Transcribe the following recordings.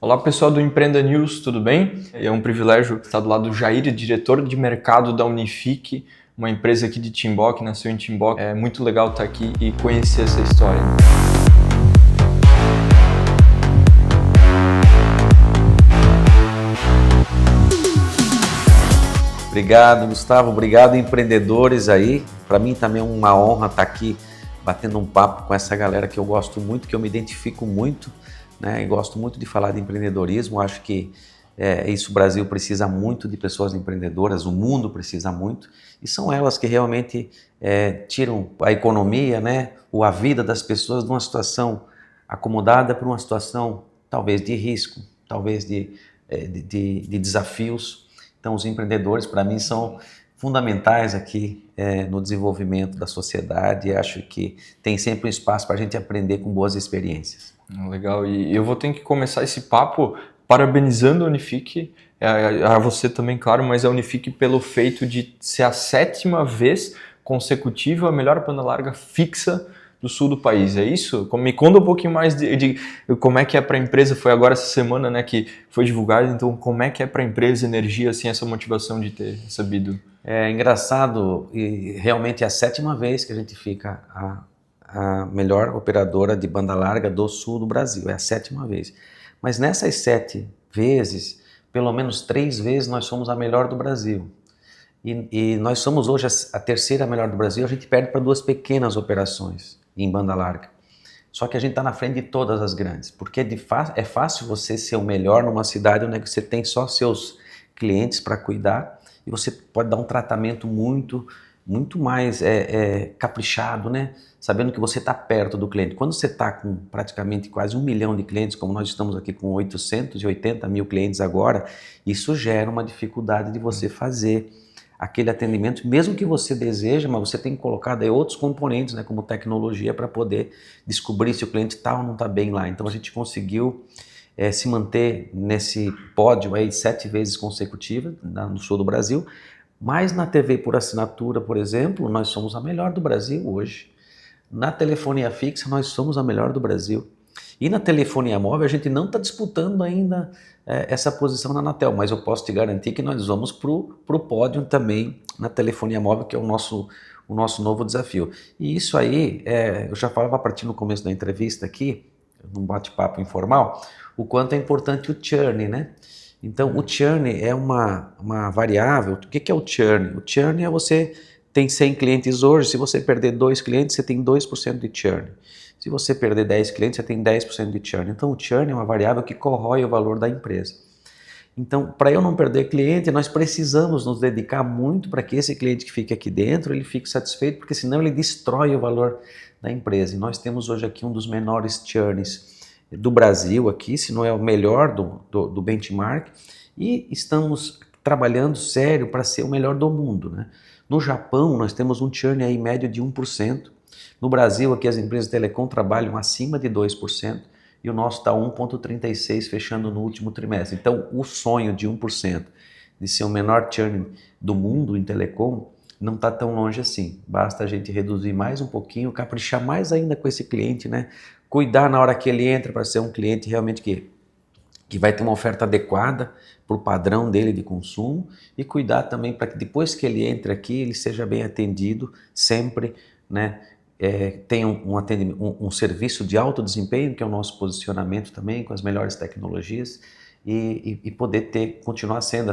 Olá pessoal do Empreenda News, tudo bem? É um privilégio estar do lado do Jair, diretor de mercado da Unifique, uma empresa aqui de Timbó, que nasceu em Timbó. É muito legal estar aqui e conhecer essa história. Obrigado, Gustavo. Obrigado, empreendedores aí. Para mim também é uma honra estar aqui batendo um papo com essa galera que eu gosto muito, que eu me identifico muito, né? E gosto muito de falar de empreendedorismo. Acho que isso o Brasil precisa muito de pessoas empreendedoras, o mundo precisa muito. E são elas que realmente tiram a economia, né? Ou a vida das pessoas de uma situação acomodada para uma situação talvez de risco, talvez de desafios. Então, os empreendedores, para mim, são fundamentais aqui no desenvolvimento da sociedade e acho que tem sempre um espaço para a gente aprender com boas experiências. Legal, e eu vou ter que começar esse papo parabenizando a Unifique, a você também, claro, mas a Unifique pelo feito de ser a 7ª vez consecutiva a melhor banda larga fixa do sul do país, é isso? Me conta um pouquinho mais de como é que é para a empresa, foi agora essa semana, né, que foi divulgado, então como é que é para a empresa, energia, assim, essa motivação de ter recebido? É engraçado e realmente é a 7ª vez que a gente fica a melhor operadora de banda larga do sul do Brasil, é a 7ª vez. Mas nessas 7 vezes, pelo menos 3 vezes nós somos a melhor do Brasil. E nós somos hoje a 3ª melhor do Brasil, a gente perde para 2 pequenas operações em banda larga. Só que a gente está na frente de todas as grandes, porque é fácil você ser o melhor numa cidade onde você tem só seus clientes para cuidar e você pode dar um tratamento muito mais caprichado, né? Sabendo que você está perto do cliente. Quando você está com praticamente quase 1 milhão de clientes, como nós estamos aqui com 880 mil clientes agora, isso gera uma dificuldade de você fazer aquele atendimento, mesmo que você deseja, mas você tem que colocar daí outros componentes, né, como tecnologia, para poder descobrir se o cliente está ou não está bem lá. Então a gente conseguiu se manter nesse pódio aí 7 vezes consecutivas no sul do Brasil, mas na TV por assinatura, por exemplo, nós somos a melhor do Brasil hoje. Na telefonia fixa, nós somos a melhor do Brasil. E na telefonia móvel, a gente não está disputando ainda essa posição na Anatel, mas eu posso te garantir que nós vamos para o pódio também na telefonia móvel, que é o nosso novo desafio. E isso aí, eu já falava a partir no começo da entrevista aqui, num bate-papo informal, o quanto é importante o churn, né? Então, o churn é uma variável. O que é o churn? O churn é você tem 100 clientes hoje, se você perder 2 clientes, você tem 2% de churn. Se você perder 10 clientes, você tem 10% de churn. Então, o churn é uma variável que corrói o valor da empresa. Então, para eu não perder cliente, nós precisamos nos dedicar muito para que esse cliente que fique aqui dentro, ele fique satisfeito, porque senão ele destrói o valor da empresa. E nós temos hoje aqui um dos menores churns do Brasil aqui, se não é o melhor do benchmark, e estamos trabalhando sério para ser o melhor do mundo, né? No Japão, nós temos um churn aí médio de 1%. No Brasil, aqui as empresas de telecom trabalham acima de 2% e o nosso está 1,36% fechando no último trimestre. Então, o sonho de 1% de ser o menor churn do mundo em telecom não está tão longe assim. Basta a gente reduzir mais um pouquinho, caprichar mais ainda com esse cliente, né? Cuidar na hora que ele entra para ser um cliente realmente que vai ter uma oferta adequada para o padrão dele de consumo e cuidar também para que depois que ele entre aqui, ele seja bem atendido sempre, né? Tem um serviço de alto desempenho, que é o nosso posicionamento também, com as melhores tecnologias, e poder continuar sendo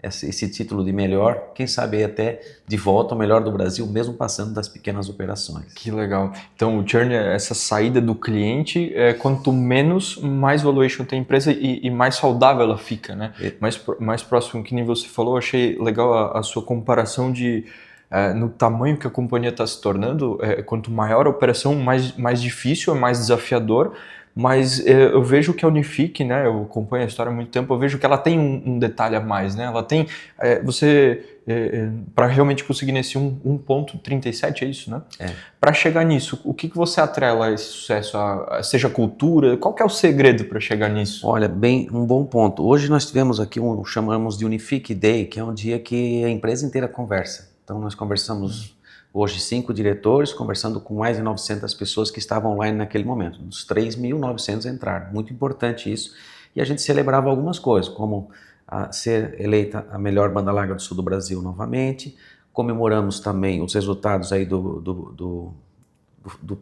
esse título de melhor, quem sabe até de volta ao melhor do Brasil, mesmo passando das pequenas operações. Que legal. Então o churn é essa saída do cliente, quanto menos, mais valuation tem a empresa e mais saudável ela fica, né? Mais próximo, que nem você falou, achei legal a sua comparação de no tamanho que a companhia está se tornando, quanto maior a operação, mais difícil, mais desafiador, mas eu vejo que a Unifique, né, eu acompanho a história há muito tempo, eu vejo que ela tem um detalhe a mais, né? Ela tem, para realmente conseguir nesse 1,37, é isso, né? Para chegar nisso, o que você atrela a esse sucesso? Seja cultura, qual que é o segredo para chegar nisso? Olha, um bom ponto. Hoje nós tivemos aqui chamamos de Unifique Day, que é um dia que a empresa inteira conversa. Então nós conversamos hoje 5 diretores, conversando com mais de 900 pessoas que estavam online naquele momento. Dos 3.900 entraram. Muito importante isso. e a gente celebrava algumas coisas, como ser eleita a melhor banda larga do sul do Brasil novamente. Comemoramos também os resultados aí do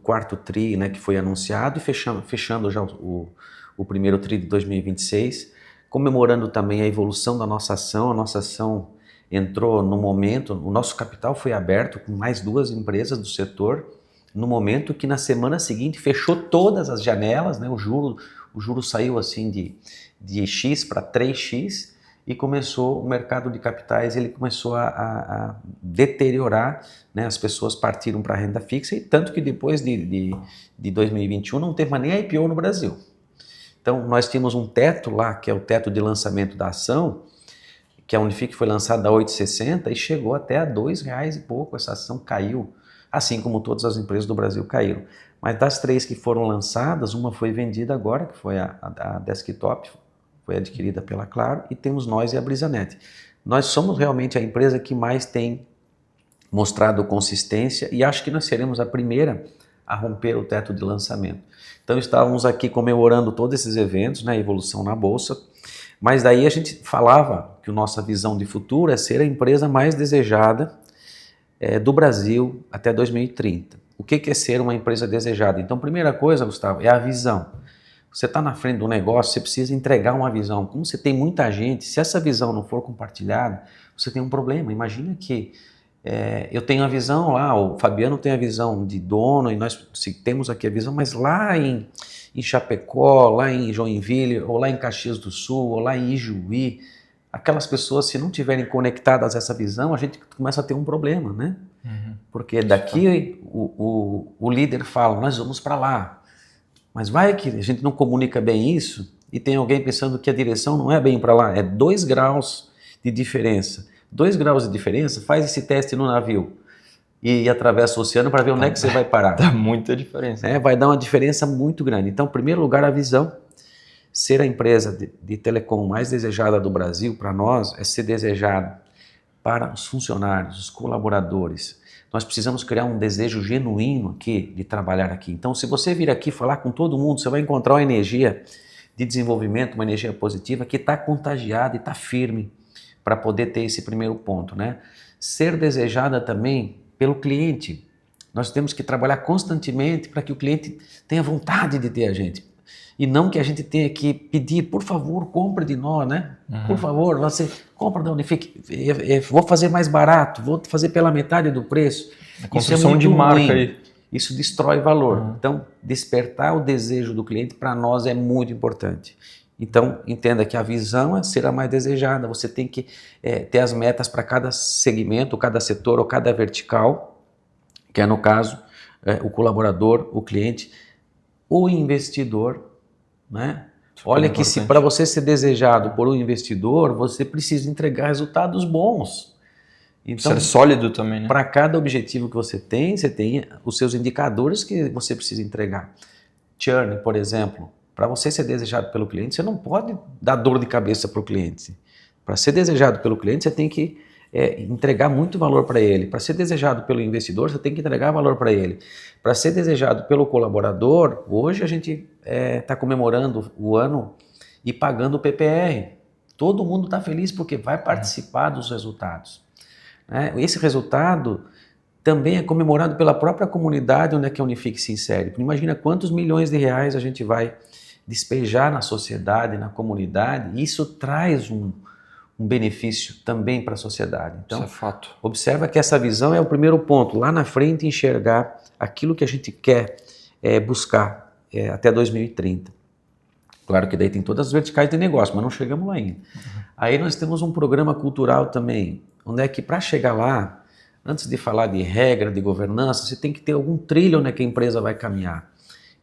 quarto TRI, né, que foi anunciado, e fechando já o primeiro TRI de 2026, comemorando também a evolução da nossa ação. A nossa ação entrou no momento, o nosso capital foi aberto com mais 2 empresas do setor, no momento que na semana seguinte fechou todas as janelas, né, o juro saiu assim de X para 3X, e começou o mercado de capitais, ele começou a deteriorar, né? As pessoas partiram para a renda fixa, e tanto que depois de 2021 não teve mais nem IPO no Brasil. Então nós tínhamos um teto lá, que é o teto de lançamento da ação, que a Unifique foi lançada a 8,60 e chegou até a R$2 e pouco. Essa ação caiu, assim como todas as empresas do Brasil caíram. Mas das 3 que foram lançadas, uma foi vendida agora, que foi a Desktop, foi adquirida pela Claro, e temos nós e a Brisanet. Nós somos realmente a empresa que mais tem mostrado consistência, e acho que nós seremos a primeira a romper o teto de lançamento. Então estávamos aqui comemorando todos esses eventos, né, evolução na Bolsa, mas daí a gente falava que a nossa visão de futuro é ser a empresa mais desejada do Brasil até 2030. O que é ser uma empresa desejada? Então, primeira coisa, Gustavo, é a visão. Você está na frente do negócio, você precisa entregar uma visão. Como você tem muita gente, se essa visão não for compartilhada, você tem um problema. Imagina que eu tenho a visão lá, o Fabiano tem a visão de dono, e nós temos aqui a visão, mas lá em Chapecó, lá em Joinville, ou lá em Caxias do Sul, ou lá em Ijuí, aquelas pessoas, se não estiverem conectadas a essa visão, a gente começa a ter um problema, né? Uhum. Porque daqui o líder fala, nós vamos para lá. Mas vai que a gente não comunica bem isso e tem alguém pensando que a direção não é bem para lá, é 2 graus de diferença. 2 graus de diferença, faz esse teste no navio e atravessa o oceano para ver onde é que você vai parar. Dá muita diferença. Vai dar uma diferença muito grande. Então, em primeiro lugar, a visão. Ser a empresa de telecom mais desejada do Brasil, para nós, é ser desejado para os funcionários, os colaboradores. Nós precisamos criar um desejo genuíno aqui de trabalhar aqui. Então, se você vir aqui falar com todo mundo, você vai encontrar uma energia de desenvolvimento, uma energia positiva que está contagiada e está firme para poder ter esse primeiro ponto, né? Ser desejada também pelo cliente. Nós temos que trabalhar constantemente para que o cliente tenha vontade de ter a gente. E não que a gente tenha que pedir, por favor, compre de nós, né? Uhum. Por favor, você compra da Unifique, vou fazer mais barato, vou fazer pela metade do preço. A construção de marca aí. Isso destrói valor. Uhum. Então, despertar o desejo do cliente para nós é muito importante. Então, entenda que a visão é ser a mais desejada. Você tem que ter as metas para cada segmento, cada setor ou cada vertical, que é, no caso, o colaborador, o cliente, o investidor, né? Olha que se para você ser desejado por um investidor, você precisa entregar resultados bons. Então, ser sólido também, né? Para cada objetivo que você tem os seus indicadores que você precisa entregar. Churn, por exemplo, para você ser desejado pelo cliente, você não pode dar dor de cabeça para o cliente. Para ser desejado pelo cliente, você tem que entregar muito valor para ele. Para ser desejado pelo investidor, você tem que entregar valor para ele. Para ser desejado pelo colaborador, hoje a gente está comemorando o ano e pagando o PPR. Todo mundo está feliz porque vai participar dos resultados. Esse resultado também é comemorado pela própria comunidade onde é que a Unifique se insere. Imagina quantos milhões de reais a gente vai despejar na sociedade, na comunidade, e isso traz um benefício também para a sociedade. Então, isso é fato. Observa que essa visão é o primeiro ponto, lá na frente enxergar aquilo que a gente quer buscar até 2030. Claro que daí tem todas as verticais de negócio, mas não chegamos lá ainda. Uhum. Aí nós temos um programa cultural também, onde é que para chegar lá, antes de falar de regra, de governança, você tem que ter algum trilho onde é que a empresa vai caminhar.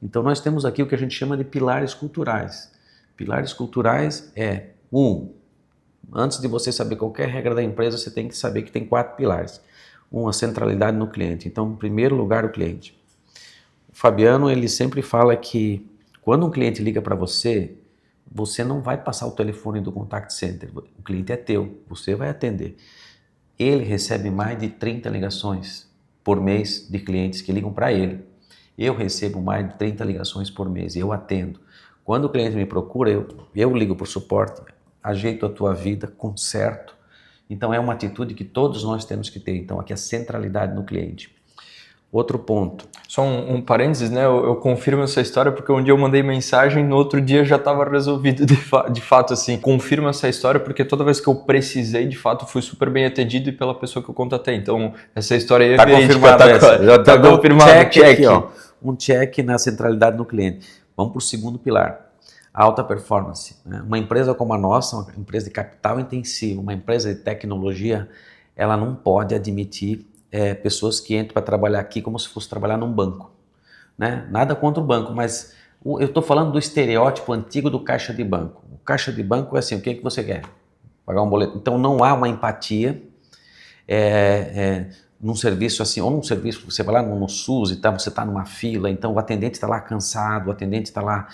Então nós temos aqui o que a gente chama de pilares culturais. Pilares culturais antes de você saber qualquer regra da empresa, você tem que saber que tem 4 pilares. A centralidade no cliente. Então, em primeiro lugar, o cliente. O Fabiano, ele sempre fala que quando um cliente liga para você, você não vai passar o telefone do contact center. O cliente é teu, você vai atender. Ele recebe mais de 30 ligações por mês de clientes que ligam para ele. Eu recebo mais de 30 ligações por mês e eu atendo. Quando o cliente me procura, eu ligo para o suporte, ajeito a tua vida, conserto. Então é uma atitude que todos nós temos que ter. Então aqui é a centralidade no cliente. Outro ponto. Só um parênteses, né? Eu confirmo essa história porque um dia eu mandei mensagem, no outro dia já estava resolvido de fato, assim. Confirmo essa história porque toda vez que eu precisei, de fato, fui super bem atendido e pela pessoa que eu contatei. Então, essa história aí é confirmada. Tá confirmado. Check aqui, ó. Um check na centralidade no cliente. Vamos para o segundo pilar. Alta performance. Né? Uma empresa como a nossa, uma empresa de capital intensivo, uma empresa de tecnologia, ela não pode admitir pessoas que entram para trabalhar aqui como se fosse trabalhar num banco. Né? Nada contra o banco, mas eu estou falando do estereótipo antigo do caixa de banco. O caixa de banco é assim, o que você quer? Pagar um boleto. Então não há uma empatia num serviço assim, ou num serviço, você vai lá no SUS e você está numa fila, então o atendente está lá cansado, o atendente está lá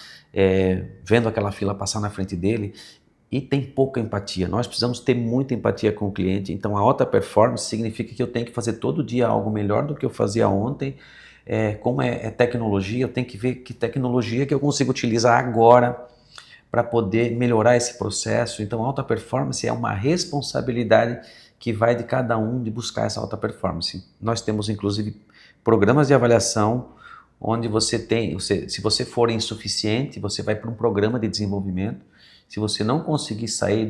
vendo aquela fila passar na frente dele e tem pouca empatia. Nós precisamos ter muita empatia com o cliente, então a alta performance significa que eu tenho que fazer todo dia algo melhor do que eu fazia ontem. Como é tecnologia, eu tenho que ver que tecnologia que eu consigo utilizar agora para poder melhorar esse processo. Então alta performance é uma responsabilidade que vai de cada um de buscar essa alta performance. Nós temos inclusive programas de avaliação onde se você for insuficiente, você vai para um programa de desenvolvimento. Se você não conseguir sair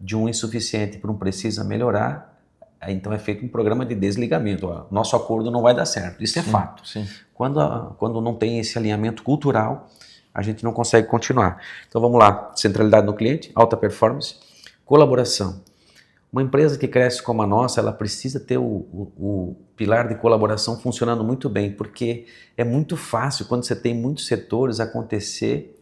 de um insuficiente para um precisa melhorar, então é feito um programa de desligamento. Nosso acordo não vai dar certo, isso é fato. Sim. Quando não tem esse alinhamento cultural, a gente não consegue continuar. Então vamos lá, centralidade no cliente, alta performance, colaboração. Uma empresa que cresce como a nossa, ela precisa ter o pilar de colaboração funcionando muito bem, porque é muito fácil, quando você tem muitos setores, acontecer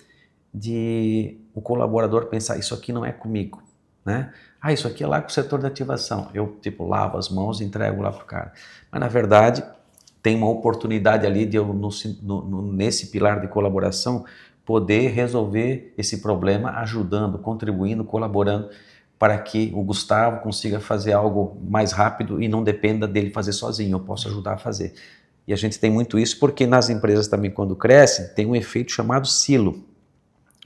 de o colaborador pensar, isso aqui não é comigo, né? Isso aqui é lá com o setor de ativação. Eu, lavo as mãos e entrego lá para o cara. Mas, na verdade, tem uma oportunidade ali de eu, nesse pilar de colaboração, poder resolver esse problema ajudando, contribuindo, colaborando, para que o Gustavo consiga fazer algo mais rápido e não dependa dele fazer sozinho, eu posso ajudar a fazer. E a gente tem muito isso porque nas empresas também, quando crescem, tem um efeito chamado silo.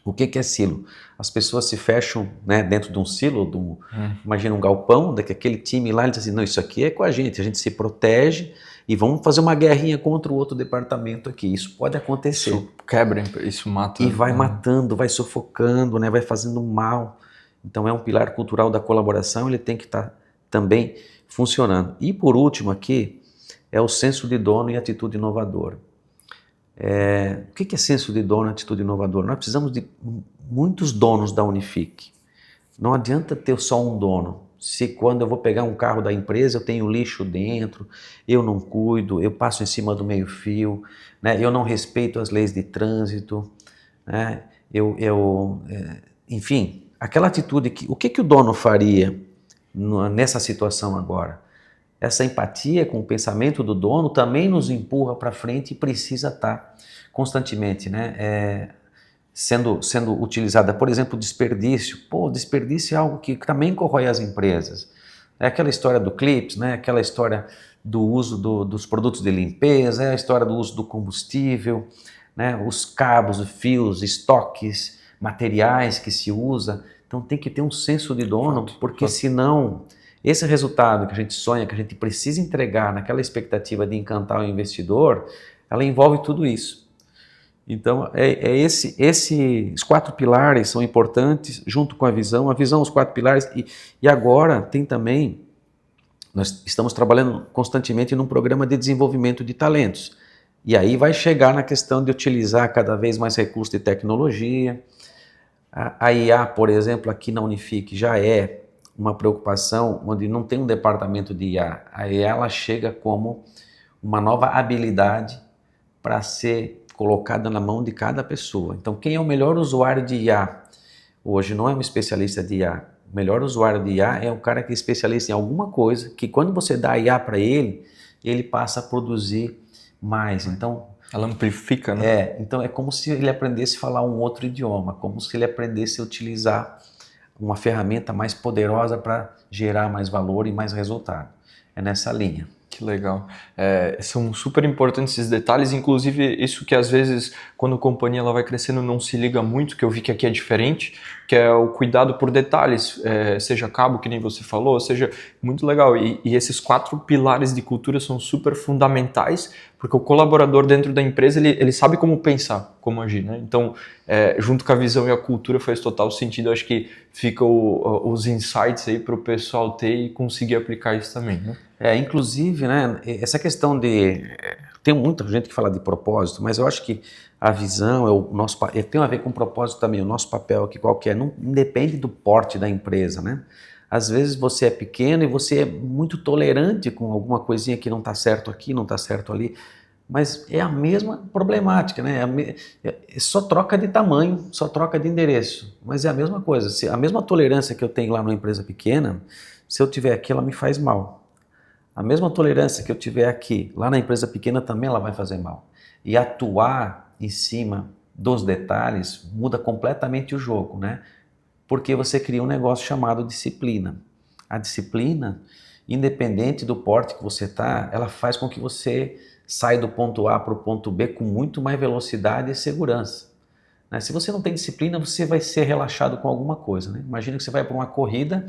O que é silo? As pessoas se fecham, né, dentro de um silo, imagina um galpão, que aquele time lá, ele diz assim, não, isso aqui é com a gente se protege e vamos fazer uma guerrinha contra o outro departamento aqui. Isso pode acontecer. Isso quebra, isso mata. E vai matando, vai sufocando, né, vai fazendo mal. Então é um pilar cultural da colaboração, ele tem que estar também funcionando. E por último aqui, é o senso de dono e atitude inovadora. O que é senso de dono e atitude inovadora? Nós precisamos de muitos donos da Unifique. Não adianta ter só um dono. Se quando eu vou pegar um carro da empresa, eu tenho lixo dentro, eu não cuido, eu passo em cima do meio-fio, né? Eu não respeito as leis de trânsito, né? Enfim, aquela atitude o que o dono faria nessa situação agora? Essa empatia com o pensamento do dono também nos empurra para frente e precisa estar constantemente, né, sendo utilizada. Por exemplo, o desperdício. Desperdício é algo que também corrói as empresas. É aquela história do clips, né, aquela história do uso dos produtos de limpeza, é a história do uso do combustível, né, os cabos, os fios, estoques, materiais que se usa. Então tem que ter um senso de dono, porque senão esse resultado que a gente sonha, que a gente precisa entregar naquela expectativa de encantar o investidor, ela envolve tudo isso. Então, esses 4 pilares são importantes, junto com a visão, os 4 pilares, e agora tem também, nós estamos trabalhando constantemente num programa de desenvolvimento de talentos, e aí vai chegar na questão de utilizar cada vez mais recursos de tecnologia. A IA, por exemplo, aqui na Unifique já é uma preocupação onde não tem um departamento de IA. A IA ela chega como uma nova habilidade para ser colocada na mão de cada pessoa. Então, quem é o melhor usuário de IA? Hoje não é um especialista de IA. O melhor usuário de IA é o cara que é especialista em alguma coisa, que quando você dá IA para ele, ele passa a produzir mais. Então, ela amplifica, né? Então é como se ele aprendesse a falar um outro idioma, como se ele aprendesse a utilizar uma ferramenta mais poderosa para gerar mais valor e mais resultado. É nessa linha. Que legal. São super importantes esses detalhes, inclusive isso que às vezes, quando a companhia ela vai crescendo, não se liga muito, que eu vi que aqui é diferente, que é o cuidado por detalhes, seja cabo, que nem você falou, seja muito legal. E esses 4 pilares de cultura são super fundamentais, porque o colaborador dentro da empresa, ele sabe como pensar, como agir, né? Então, junto com a visão e a cultura faz total sentido. Eu acho que fica os insights aí para o pessoal ter e conseguir aplicar isso também, né? Inclusive, né, essa questão de... Tem muita gente que fala de propósito, mas eu acho que a visão, tem a ver com propósito também, o nosso papel aqui qualquer, não depende do porte da empresa, né? Às vezes você é pequeno e você é muito tolerante com alguma coisinha que não está certo aqui, não está certo ali, mas é a mesma problemática, né? Só troca de tamanho, só troca de endereço, mas é a mesma coisa. A mesma tolerância que eu tenho lá numa empresa pequena, se eu tiver aqui, ela me faz mal. A mesma tolerância que eu tiver aqui, lá na empresa pequena também ela vai fazer mal. E atuar em cima dos detalhes muda completamente o jogo, né? Porque você cria um negócio chamado disciplina. A disciplina, independente do porte que você está, ela faz com que você saia do ponto A para o ponto B com muito mais velocidade e segurança. Né? Se você não tem disciplina, você vai ser relaxado com alguma coisa, né? Imagina que você vai para uma corrida,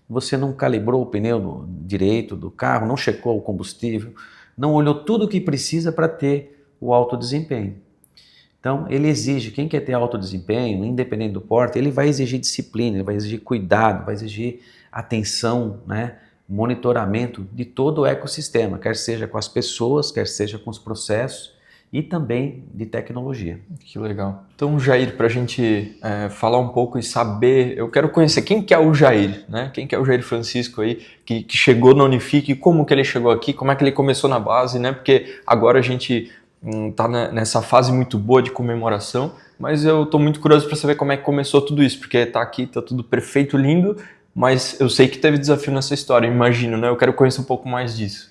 você não calibrou o pneu direito do carro, não checou o combustível, não olhou tudo o que precisa para ter o alto desempenho. Então, ele exige, quem quer ter alto desempenho, independente do porte, ele vai exigir disciplina, ele vai exigir cuidado, vai exigir atenção, né? Monitoramento de todo o ecossistema, quer seja com as pessoas, quer seja com os processos e também de tecnologia. Que legal. Então, Jair, para a gente falar um pouco e saber, eu quero conhecer quem que é o Jair, né? Quem que é o Jair Francisco aí, que chegou na Unifique, como que ele chegou aqui, como é que ele começou na base, né? Porque agora a gente está nessa fase muito boa de comemoração, mas eu estou muito curioso para saber como é que começou tudo isso, porque está aqui, está tudo perfeito, lindo, mas eu sei que teve desafio nessa história, imagino, né? Eu quero conhecer um pouco mais disso.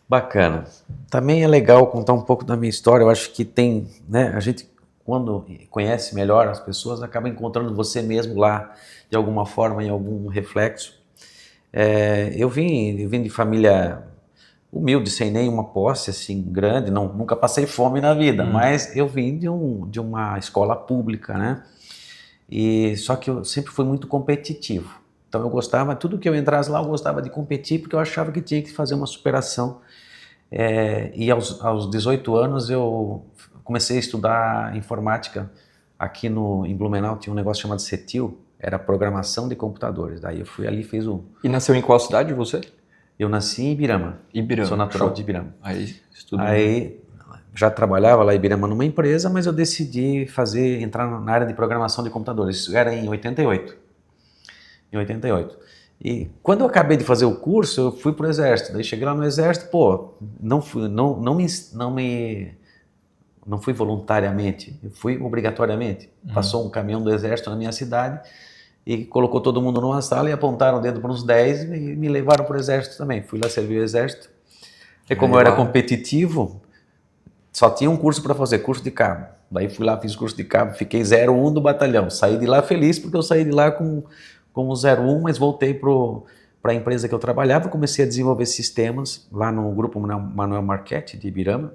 Bacana. Também é legal contar um pouco da minha história. Eu acho que tem, né? A gente, quando conhece melhor as pessoas, acaba encontrando você mesmo lá, de alguma forma, em algum reflexo. Eu vim de família humilde, sem nenhuma posse assim grande. Nunca passei fome na vida, mas eu vim de uma escola pública, né? Só que eu sempre fui muito competitivo. Então eu gostava, tudo que eu entrasse lá, eu gostava de competir, porque eu achava que tinha que fazer uma superação. E aos 18 anos eu comecei a estudar informática aqui em Blumenau. Tinha um negócio chamado CETIL, era programação de computadores. Daí eu fui ali e fiz o... E nasceu em qual cidade você? Eu nasci em Ibirama. Ibirama. Sou natural de Ibirama. Aí já trabalhava lá em Ibirama numa empresa, mas eu decidi entrar na área de programação de computadores. Isso era em 88. Em 88. E quando eu acabei de fazer o curso, eu fui pro exército. Daí cheguei lá no exército, não fui voluntariamente, eu fui obrigatoriamente. Passou um caminhão do exército na minha cidade e colocou todo mundo numa sala e apontaram o dedo para uns 10 e me levaram pro exército também. Fui lá servir o exército. E como eu era competitivo, só tinha um curso para fazer, curso de cabo. Daí fui lá, fiz o curso de cabo, fiquei 01 do batalhão. Saí de lá feliz porque eu saí de lá com 01, mas voltei para a empresa que eu trabalhava, comecei a desenvolver sistemas lá no grupo Manuel Marchetti de Ibirama.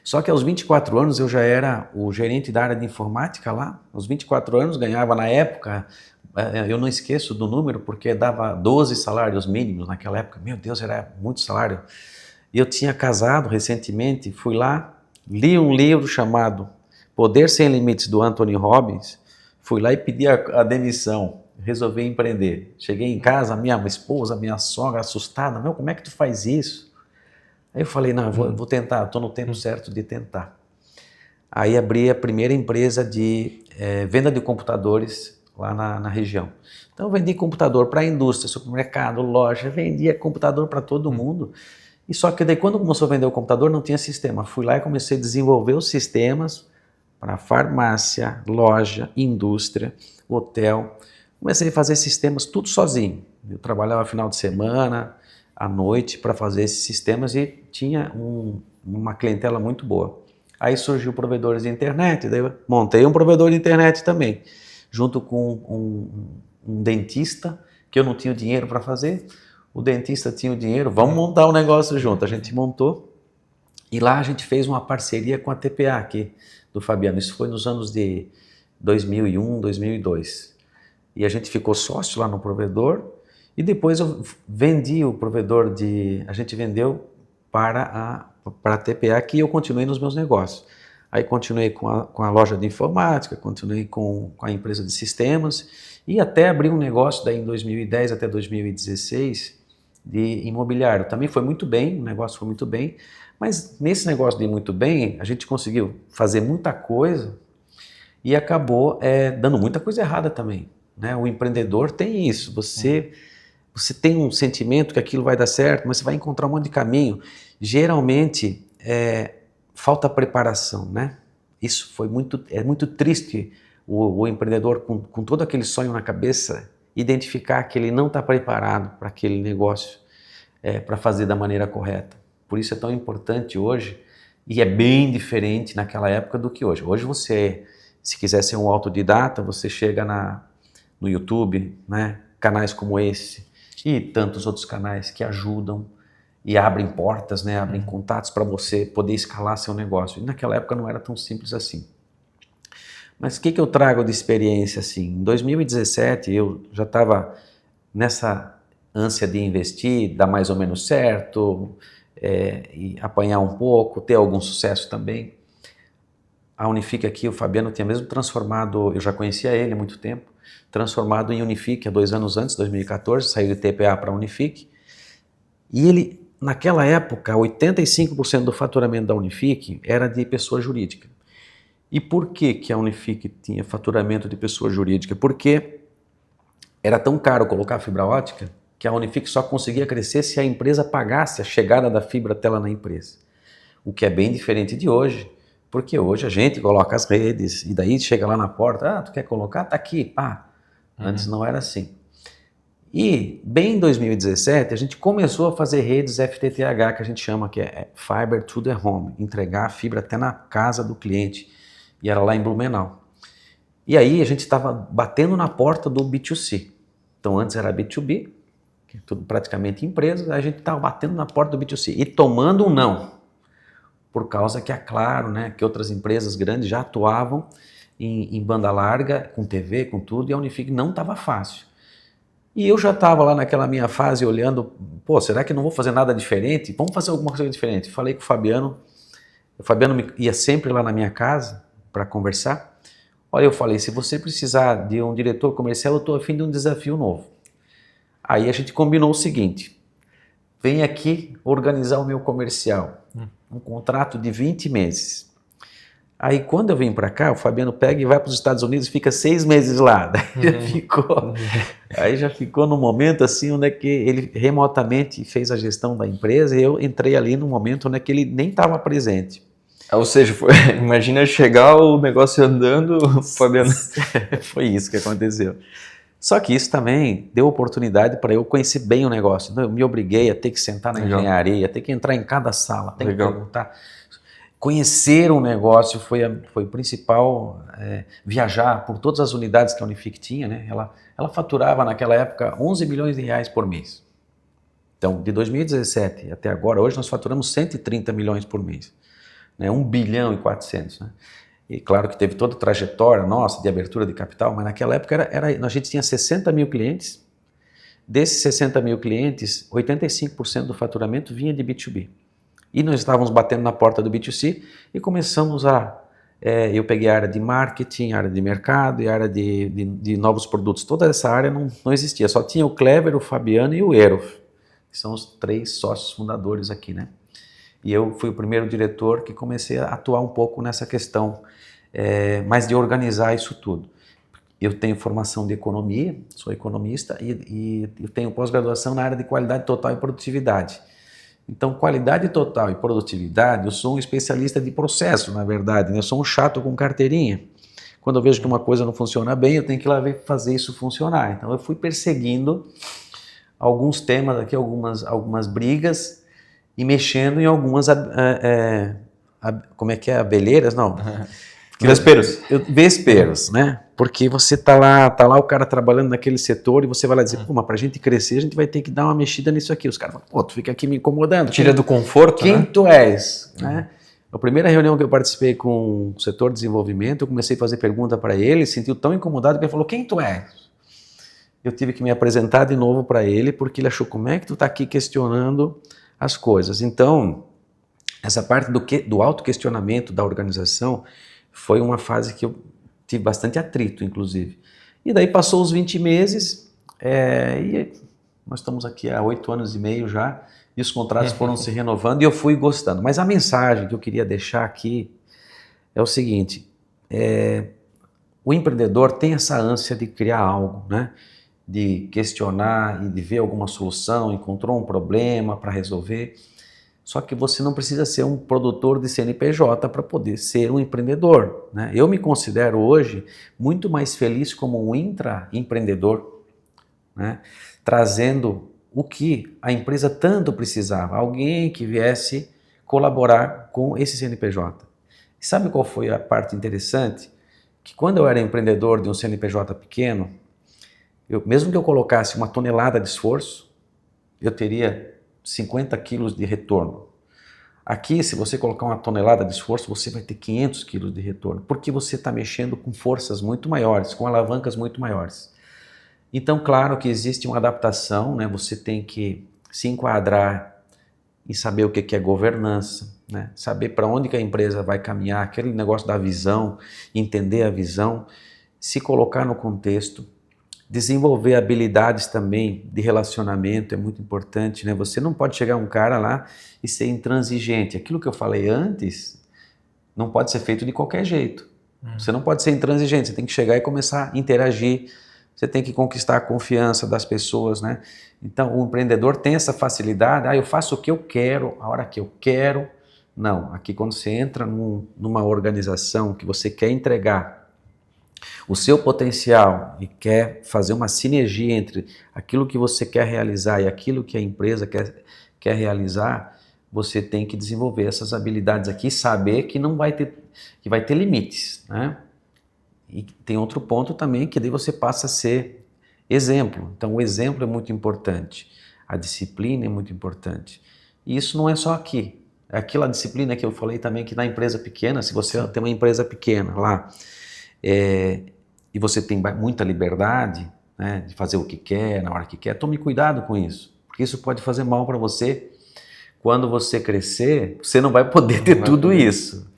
Só que aos 24 anos eu já era o gerente da área de informática lá. Aos 24 anos ganhava na época, eu não esqueço do número, porque dava 12 salários mínimos naquela época. Meu Deus, era muito salário. E eu tinha casado recentemente, fui lá, li um livro chamado Poder Sem Limites, do Anthony Robbins, fui lá e pedi a demissão. Resolvi empreender. Cheguei em casa, minha esposa, minha sogra assustada, meu, como é que tu faz isso? Aí eu falei, não, eu vou tentar, estou no tempo certo de tentar. Aí abri a primeira empresa de venda de computadores lá na região. Então eu vendi computador para a indústria, supermercado, loja, vendia computador para todo mundo. E só que daí quando começou a vender o computador não tinha sistema. Fui lá e comecei a desenvolver os sistemas para farmácia, loja, indústria, hotel. Comecei a fazer sistemas tudo sozinho. Eu trabalhava final de semana, à noite, para fazer esses sistemas e tinha uma clientela muito boa. Aí surgiu provedores de internet, daí eu montei um provedor de internet também, junto com um dentista, que eu não tinha dinheiro para fazer. o dentista tinha o dinheiro, vamos montar um negócio junto. A gente montou e lá a gente fez uma parceria com a TPA aqui, do Fabiano. Isso foi nos anos de 2001, 2002. E a gente ficou sócio lá no provedor e depois eu vendi o provedor a gente vendeu para a TPA que eu continuei nos meus negócios. Aí continuei com a loja de informática, continuei com a empresa de sistemas e até abri um negócio daí em 2010 até 2016 de imobiliário. Também foi muito bem, o negócio foi muito bem, mas nesse negócio de ir muito bem, a gente conseguiu fazer muita coisa e acabou dando muita coisa errada também, né? O empreendedor tem isso, você tem um sentimento que aquilo vai dar certo, mas você vai encontrar um monte de caminho. Geralmente, falta preparação, né? Isso é muito triste o empreendedor com todo aquele sonho na cabeça, identificar que ele não está preparado para aquele negócio, para fazer da maneira correta. Por isso é tão importante hoje, e é bem diferente naquela época do que hoje. Hoje você, se quiser ser um autodidata, você chega no YouTube, né? Canais como esse e tantos outros canais que ajudam e abrem portas, né? Abrem contatos para você poder escalar seu negócio. E naquela época não era tão simples assim. Mas o que eu trago de experiência assim? Em 2017 eu já estava nessa ânsia de investir, dar mais ou menos certo, e apanhar um pouco, ter algum sucesso também. A Unifique aqui, o Fabiano tinha mesmo transformado, eu já conhecia ele há muito tempo, transformado em Unifique há 2 anos antes, 2014, saiu de TPA para Unifique. E ele, naquela época, 85% do faturamento da Unifique era de pessoa jurídica. E por que a Unifique tinha faturamento de pessoa jurídica? Porque era tão caro colocar fibra ótica que a Unifique só conseguia crescer se a empresa pagasse a chegada da fibra até lá na empresa. O que é bem diferente de hoje, porque hoje a gente coloca as redes e daí chega lá na porta, tu quer colocar? Tá aqui, pá. Antes não era assim. E bem em 2017 a gente começou a fazer redes FTTH, que a gente chama que é Fiber to the Home, entregar a fibra até na casa do cliente. E era lá em Blumenau. E aí a gente estava batendo na porta do B2C. Então antes era B2B, que é tudo praticamente empresas, a gente estava batendo na porta do B2C e tomando um não. Por causa que, é claro, né, que outras empresas grandes já atuavam em banda larga, com TV, com tudo, e a Unifique não estava fácil. E eu já estava lá naquela minha fase olhando, será que não vou fazer nada diferente? Vamos fazer alguma coisa diferente. Falei com o Fabiano ia sempre lá na minha casa para conversar. Olha, eu falei, se você precisar de um diretor comercial, eu estou a fim de um desafio novo. Aí a gente combinou o seguinte, vem aqui organizar o meu comercial, um contrato de 20 meses. Aí quando eu vim para cá, o Fabiano pega e vai para os Estados Unidos e fica 6 meses lá. Aí já ficou no momento assim, onde é que ele remotamente fez a gestão da empresa e eu entrei ali no momento onde é que ele nem estava presente. Ou seja, imagina chegar o negócio andando, Fabiano. Foi isso que aconteceu. Só que isso também deu oportunidade para eu conhecer bem o negócio. Então, eu me obriguei a ter que sentar na engenharia, a ter que entrar em cada sala, ter que perguntar. Conhecer um negócio foi o principal, viajar por todas as unidades que a Unifique tinha, né? Ela faturava naquela época 11 milhões de reais por mês. Então, de 2017 até agora, hoje nós faturamos 130 milhões por mês. Né? 1 bilhão e 400, né? E claro que teve toda a trajetória nossa de abertura de capital, mas naquela época a gente tinha 60 mil clientes. Desses 60 mil clientes, 85% do faturamento vinha de B2B. E nós estávamos batendo na porta do B2C e começamos eu peguei a área de marketing, a área de mercado e a área de novos produtos. Toda essa área não existia, só tinha o Clever, o Fabiano e o Erof, que são os 3 sócios fundadores aqui, né? E eu fui o primeiro diretor que comecei a atuar um pouco nessa questão, mas de organizar isso tudo. Eu tenho formação de economia, sou economista e eu tenho pós-graduação na área de qualidade total e produtividade. Então, qualidade total e produtividade, eu sou um especialista de processo, na verdade, né? Eu sou um chato com carteirinha. Quando eu vejo que uma coisa não funciona bem, eu tenho que ir lá fazer isso funcionar. Então, eu fui perseguindo alguns temas aqui, algumas brigas e mexendo em algumas, como é que é, abelheiras? Não. Vesperos. Vesperos, né? Porque você tá lá o cara trabalhando naquele setor e você vai lá dizer, pô, mas pra gente crescer a gente vai ter que dar uma mexida nisso aqui. Os caras falam, pô, tu fica aqui me incomodando. Tira do conforto, quem né? tu és? Né? A primeira reunião que eu participei com o setor de desenvolvimento, eu comecei a fazer pergunta para ele, sentiu tão incomodado que ele falou, quem tu és? Eu tive que me apresentar de novo para ele, porque ele achou, como é que tu tá aqui questionando as coisas? Então, essa parte do autoquestionamento da organização foi uma fase que eu tive bastante atrito, inclusive. E daí passou os 20 meses, e nós estamos aqui há 8 anos e meio já, e os contratos foram se renovando e eu fui gostando. Mas a mensagem que eu queria deixar aqui é o seguinte, o empreendedor tem essa ânsia de criar algo, né? De questionar e de ver alguma solução, encontrou um problema para resolver. Só que você não precisa ser um produtor de CNPJ para poder ser um empreendedor, né? Eu me considero hoje muito mais feliz como um intraempreendedor, né? Trazendo o que a empresa tanto precisava, alguém que viesse colaborar com esse CNPJ. E sabe qual foi a parte interessante? Que quando eu era empreendedor de um CNPJ pequeno, mesmo que eu colocasse 1 tonelada de esforço, eu teria 50 quilos de retorno. Aqui, se você colocar 1 tonelada de esforço, você vai ter 500 quilos de retorno, porque você está mexendo com forças muito maiores, com alavancas muito maiores. Então, claro que existe uma adaptação, né? Você tem que se enquadrar e saber o que é governança, né? Saber para onde que a empresa vai caminhar, aquele negócio da visão, entender a visão, se colocar no contexto, desenvolver habilidades também de relacionamento é muito importante, né? Você não pode chegar um cara lá e ser intransigente. Aquilo que eu falei antes não pode ser feito de qualquer jeito. Você não pode ser intransigente, você tem que chegar e começar a interagir, você tem que conquistar a confiança das pessoas, né? Então, o empreendedor tem essa facilidade, eu faço o que eu quero, a hora que eu quero. Não, aqui quando você entra numa organização que você quer entregar o seu potencial e quer fazer uma sinergia entre aquilo que você quer realizar e aquilo que a empresa quer realizar, você tem que desenvolver essas habilidades aqui, saber que não vai ter, que vai ter limites, né? E tem outro ponto também, que daí você passa a ser exemplo. Então o exemplo é muito importante, a disciplina é muito importante. E isso não é só aqui. É aquela disciplina que eu falei também, que na empresa pequena, se você tem uma empresa pequena lá, e você tem muita liberdade, né, de fazer o que quer, na hora que quer, tome cuidado com isso, porque isso pode fazer mal para você. Quando você crescer, você não vai poder ter tudo isso.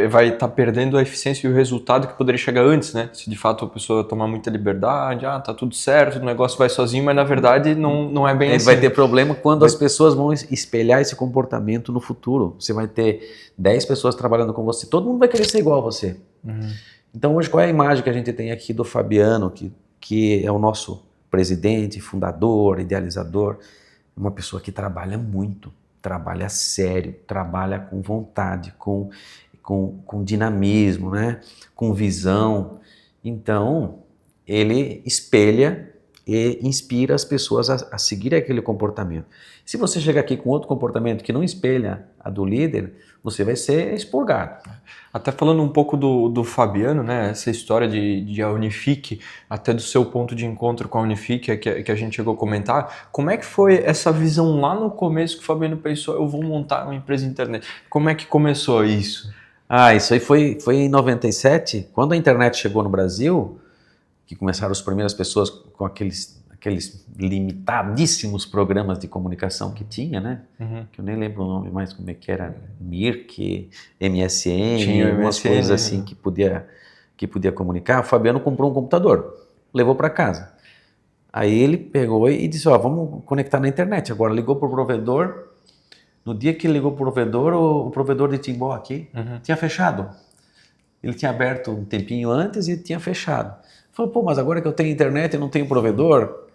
Vai estar perdendo a eficiência e o resultado que poderia chegar antes, né? Se de fato a pessoa tomar muita liberdade, tá tudo certo, o negócio vai sozinho, mas na verdade não é bem assim. Vai ter problema quando as pessoas vão espelhar esse comportamento no futuro. Você vai ter 10 pessoas trabalhando com você, todo mundo vai querer ser igual a você. Então hoje qual é a imagem que a gente tem aqui do Fabiano, que é o nosso presidente, fundador, idealizador? Uma pessoa que trabalha muito, trabalha sério, trabalha com vontade, com dinamismo, né? Com visão. Então, ele espelha e inspira as pessoas a seguir aquele comportamento. Se você chegar aqui com outro comportamento que não espelha a do líder, você vai ser expurgado. Até falando um pouco do Fabiano, né? Essa história de a Unifique, até do seu ponto de encontro com a Unifique, que a gente chegou a comentar, como é que foi essa visão lá no começo que o Fabiano pensou, eu vou montar uma empresa de internet? Como é que começou isso? Isso aí foi em 97, quando a internet chegou no Brasil, que começaram as primeiras pessoas com aqueles limitadíssimos programas de comunicação que tinha, né? Que eu nem lembro o nome mais, como é que era, Mirk, MSN, tinha umas MSN, coisas assim que podia comunicar. O Fabiano comprou um computador, levou para casa. Aí ele pegou e disse, vamos conectar na internet. Agora ligou para o provedor. No dia que ele ligou para o provedor, o provedor de Timbó aqui tinha fechado. Ele tinha aberto um tempinho antes e tinha fechado. Falou, mas agora que eu tenho internet e não tenho provedor?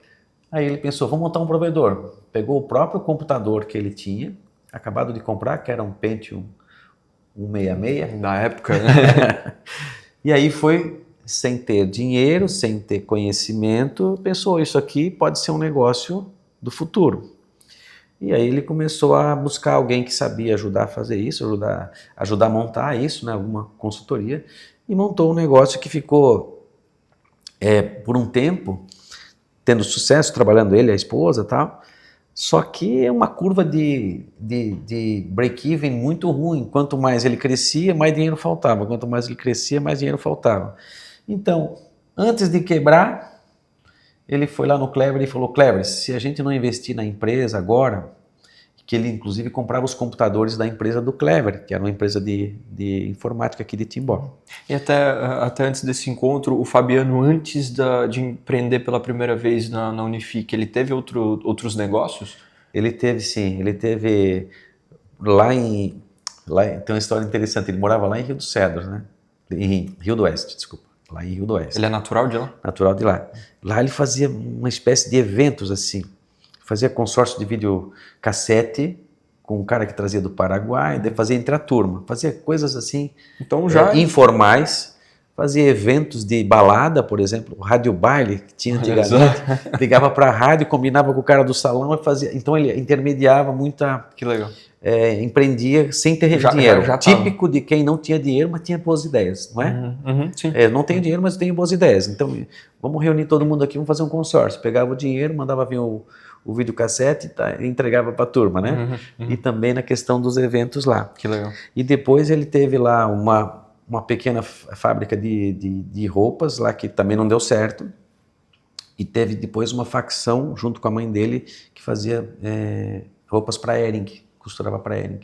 Aí ele pensou, vamos montar um provedor. Pegou o próprio computador que ele tinha, acabado de comprar, que era um Pentium 166. Na época, né? E aí foi, sem ter dinheiro, sem ter conhecimento, pensou, isso aqui pode ser um negócio do futuro. E aí ele começou a buscar alguém que sabia ajudar a fazer isso, ajudar a montar isso, né, alguma consultoria, e montou um negócio que ficou por um tempo, tendo sucesso, trabalhando ele, a esposa e tal, só que é uma curva de break-even muito ruim. Quanto mais ele crescia, mais dinheiro faltava. Quanto mais ele crescia, mais dinheiro faltava. Então, antes de quebrar, ele foi lá no Clever e falou, Clever, se a gente não investir na empresa agora, que ele inclusive comprava os computadores da empresa do Clever, que era uma empresa de informática aqui de Timbó. E até antes desse encontro, o Fabiano, antes de empreender pela primeira vez na Unifique, ele teve outros negócios? Ele teve, sim. Ele teve tem uma história interessante, ele morava lá em Rio dos Cedros, né? Em Rio do Oeste, desculpa. Lá em Rio do Oeste. Ele é natural de lá? Natural de lá. Lá ele fazia uma espécie de eventos assim. Fazia consórcio de videocassete com um cara que trazia do Paraguai, daí fazia entre a turma. Fazia coisas assim, então, já informais. Fazia eventos de balada, por exemplo, rádio baile, que tinha antigamente. Ligava para a rádio, combinava com o cara do salão e fazia. Então ele intermediava muita. Que legal. Empreendia sem ter dinheiro. Típico de quem não tinha dinheiro, mas tinha boas ideias, não é? Sim. Não tenho dinheiro, mas tenho boas ideias. Então, vamos reunir todo mundo aqui, vamos fazer um consórcio. Pegava o dinheiro, mandava vir o videocassete e entregava para a turma, né? E também na questão dos eventos lá. Que legal. E depois ele teve lá uma pequena fábrica de roupas lá que também não deu certo. E teve depois uma facção junto com a mãe dele que fazia roupas para Hering, costurava para Hering.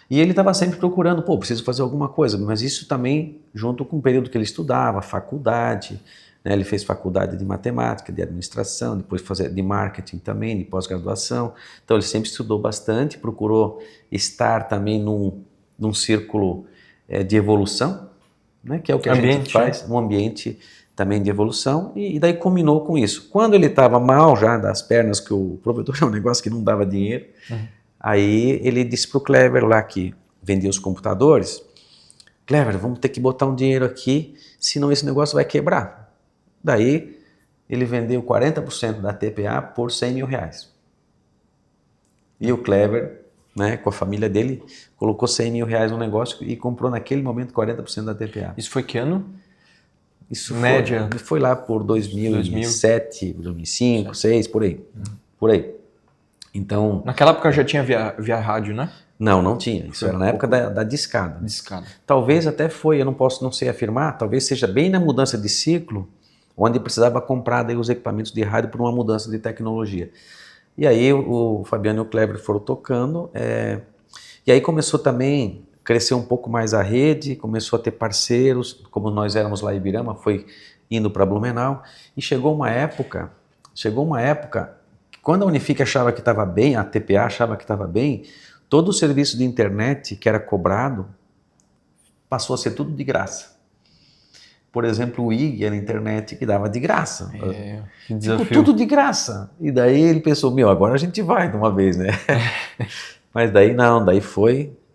E ele estava sempre procurando, preciso fazer alguma coisa, mas isso também junto com o período que ele estudava, faculdade, né? Ele fez faculdade de matemática, de administração, depois de marketing também, de pós-graduação. Então ele sempre estudou bastante, procurou estar também num círculo de evolução, né? Que é o que a gente faz, um ambiente também de evolução, e daí combinou com isso. Quando ele estava mal já das pernas, que o provedor é um negócio que não dava dinheiro, aí ele disse para o Clever lá que vendia os computadores, Clever, vamos ter que botar um dinheiro aqui, senão esse negócio vai quebrar. Daí ele vendeu 40% da TPA por R$100 mil. E o Clever, né, com a família dele, colocou R$100 mil no negócio e comprou naquele momento 40% da TPA. Isso foi que ano? Isso média? Foi lá por 2007, 2005, 2006, por aí. Por aí. Então, naquela época já tinha via rádio, né? Não tinha. Isso era na época da discada. Talvez até eu não sei afirmar, talvez seja bem na mudança de ciclo, onde precisava comprar daí os equipamentos de rádio por uma mudança de tecnologia. E aí o Fabiano e o Clever foram tocando, e aí começou também a crescer um pouco mais a rede, começou a ter parceiros, como nós éramos lá em Ibirama, foi indo para Blumenau, e chegou uma época, quando a Unifique achava que estava bem, a TPA achava que estava bem, todo o serviço de internet que era cobrado passou a ser tudo de graça. Por exemplo, o IG era a internet que dava de graça. Que desafio. Tudo de graça. E daí ele pensou, agora a gente vai de uma vez, né? Mas daí não,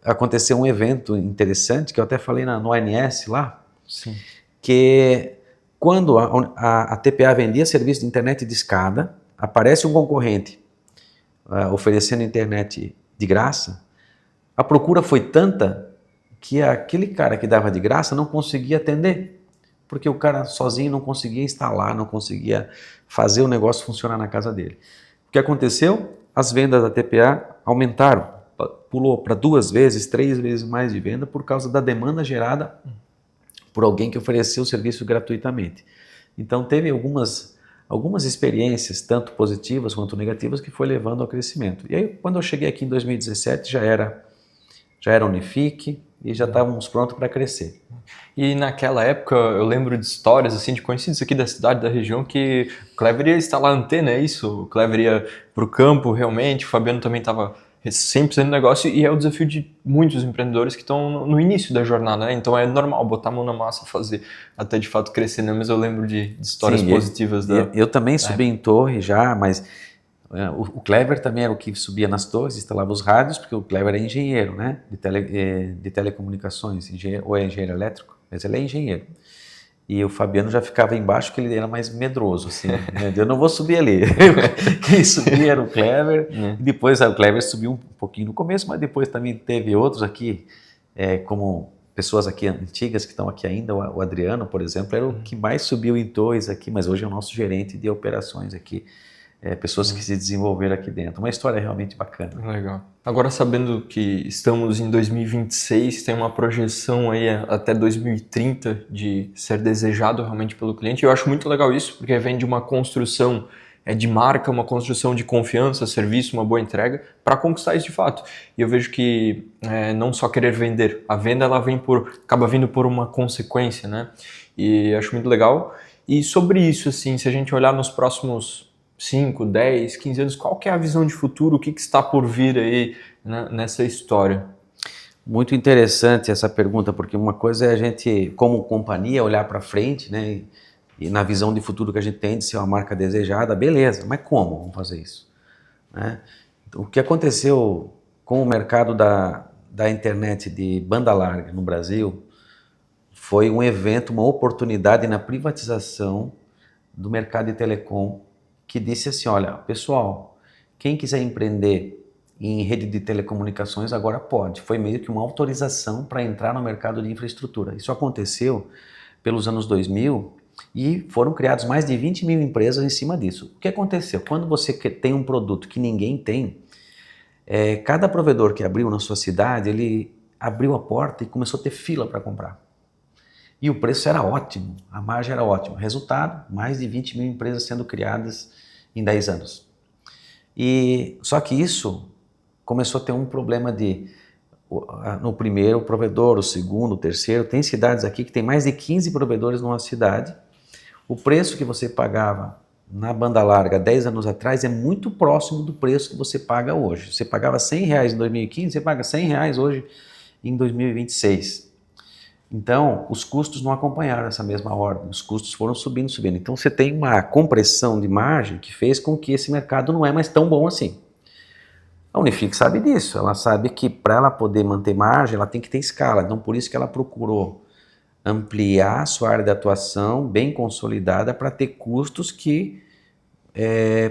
aconteceu um evento interessante, que eu até falei no ANS lá, sim, que quando a TPA vendia serviço de internet de escada, aparece um concorrente oferecendo internet de graça, a procura foi tanta que aquele cara que dava de graça não conseguia atender. Porque o cara sozinho não conseguia instalar, não conseguia fazer o negócio funcionar na casa dele. O que aconteceu? As vendas da TPA aumentaram, pulou para 2 vezes, 3 vezes mais de venda por causa da demanda gerada por alguém que ofereceu o serviço gratuitamente. Então teve algumas experiências, tanto positivas quanto negativas, que foi levando ao crescimento. E aí quando eu cheguei aqui em 2017 já era Unifique e já estávamos prontos para crescer. E naquela época eu lembro de histórias assim, de conhecidos aqui da cidade, da região, que o Clever ia instalar antena, é isso? O Clever ia para o campo realmente, o Fabiano também estava 100% no negócio, e é o desafio de muitos empreendedores que estão no início da jornada, né? Então é normal botar a mão na massa, fazer até de fato crescer, né? Mas eu lembro de histórias positivas. Eu também subi em torre já, mas o Clever também era o que subia nas torres, instalava os rádios, porque o Clever é engenheiro, né? De telecomunicações, ou é engenheiro elétrico, mas ele é engenheiro. E o Fabiano já ficava embaixo, que ele era mais medroso, assim, né? Eu não vou subir ali. Quem subia era o Clever, e depois o Clever subiu um pouquinho no começo, mas depois também teve outros aqui, como pessoas aqui antigas que estão aqui ainda, o Adriano, por exemplo, era o que mais subiu em torres aqui, mas hoje é o nosso gerente de operações aqui. Pessoas que se desenvolveram aqui dentro. Uma história realmente bacana. Legal. Agora, sabendo que estamos em 2026, tem uma projeção aí até 2030 de ser desejado realmente pelo cliente. Eu acho muito legal isso, porque vem de uma construção de marca, uma construção de confiança, serviço, uma boa entrega, para conquistar isso de fato. E eu vejo que não só querer vender, a venda ela acaba vindo por uma consequência, né? E acho muito legal. E sobre isso, assim, se a gente olhar nos próximos 5, 10, 15 anos, qual que é a visão de futuro, o que está por vir aí, né, nessa história? Muito interessante essa pergunta, porque uma coisa é a gente, como companhia, olhar para frente, né, e na visão de futuro que a gente tem de ser uma marca desejada, beleza, mas como vamos fazer isso? Né? O que aconteceu com o mercado da internet de banda larga no Brasil foi um evento, uma oportunidade na privatização do mercado de telecom, que disse assim, olha, pessoal, quem quiser empreender em rede de telecomunicações agora pode. Foi meio que uma autorização para entrar no mercado de infraestrutura. Isso aconteceu pelos anos 2000 e foram criadas mais de 20 mil empresas em cima disso. O que aconteceu? Quando você tem um produto que ninguém tem, cada provedor que abriu na sua cidade, ele abriu a porta e começou a ter fila para comprar. E o preço era ótimo, a margem era ótima. Resultado, mais de 20 mil empresas sendo criadas em 10 anos. Só que isso começou a ter um problema no primeiro provedor, o segundo, o terceiro. Tem cidades aqui que tem mais de 15 provedores numa cidade. O preço que você pagava na banda larga 10 anos atrás é muito próximo do preço que você paga hoje. Você pagava R$100 em 2015, você paga R$100 hoje em 2026. Então, os custos não acompanharam essa mesma ordem, os custos foram subindo. Então, você tem uma compressão de margem que fez com que esse mercado não é mais tão bom assim. A Unifique sabe disso, ela sabe que para ela poder manter margem, ela tem que ter escala. Então, por isso que ela procurou ampliar a sua área de atuação bem consolidada para ter custos que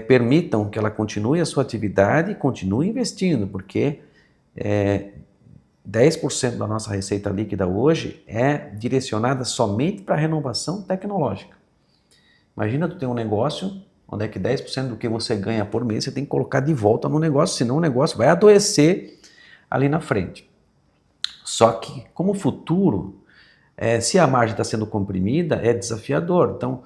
permitam que ela continue a sua atividade e continue investindo, porque 10% da nossa receita líquida hoje é direcionada somente para renovação tecnológica. Imagina tu ter um negócio onde é que 10% do que você ganha por mês você tem que colocar de volta no negócio, senão o negócio vai adoecer ali na frente. Só que, como futuro, se a margem está sendo comprimida, é desafiador. Então,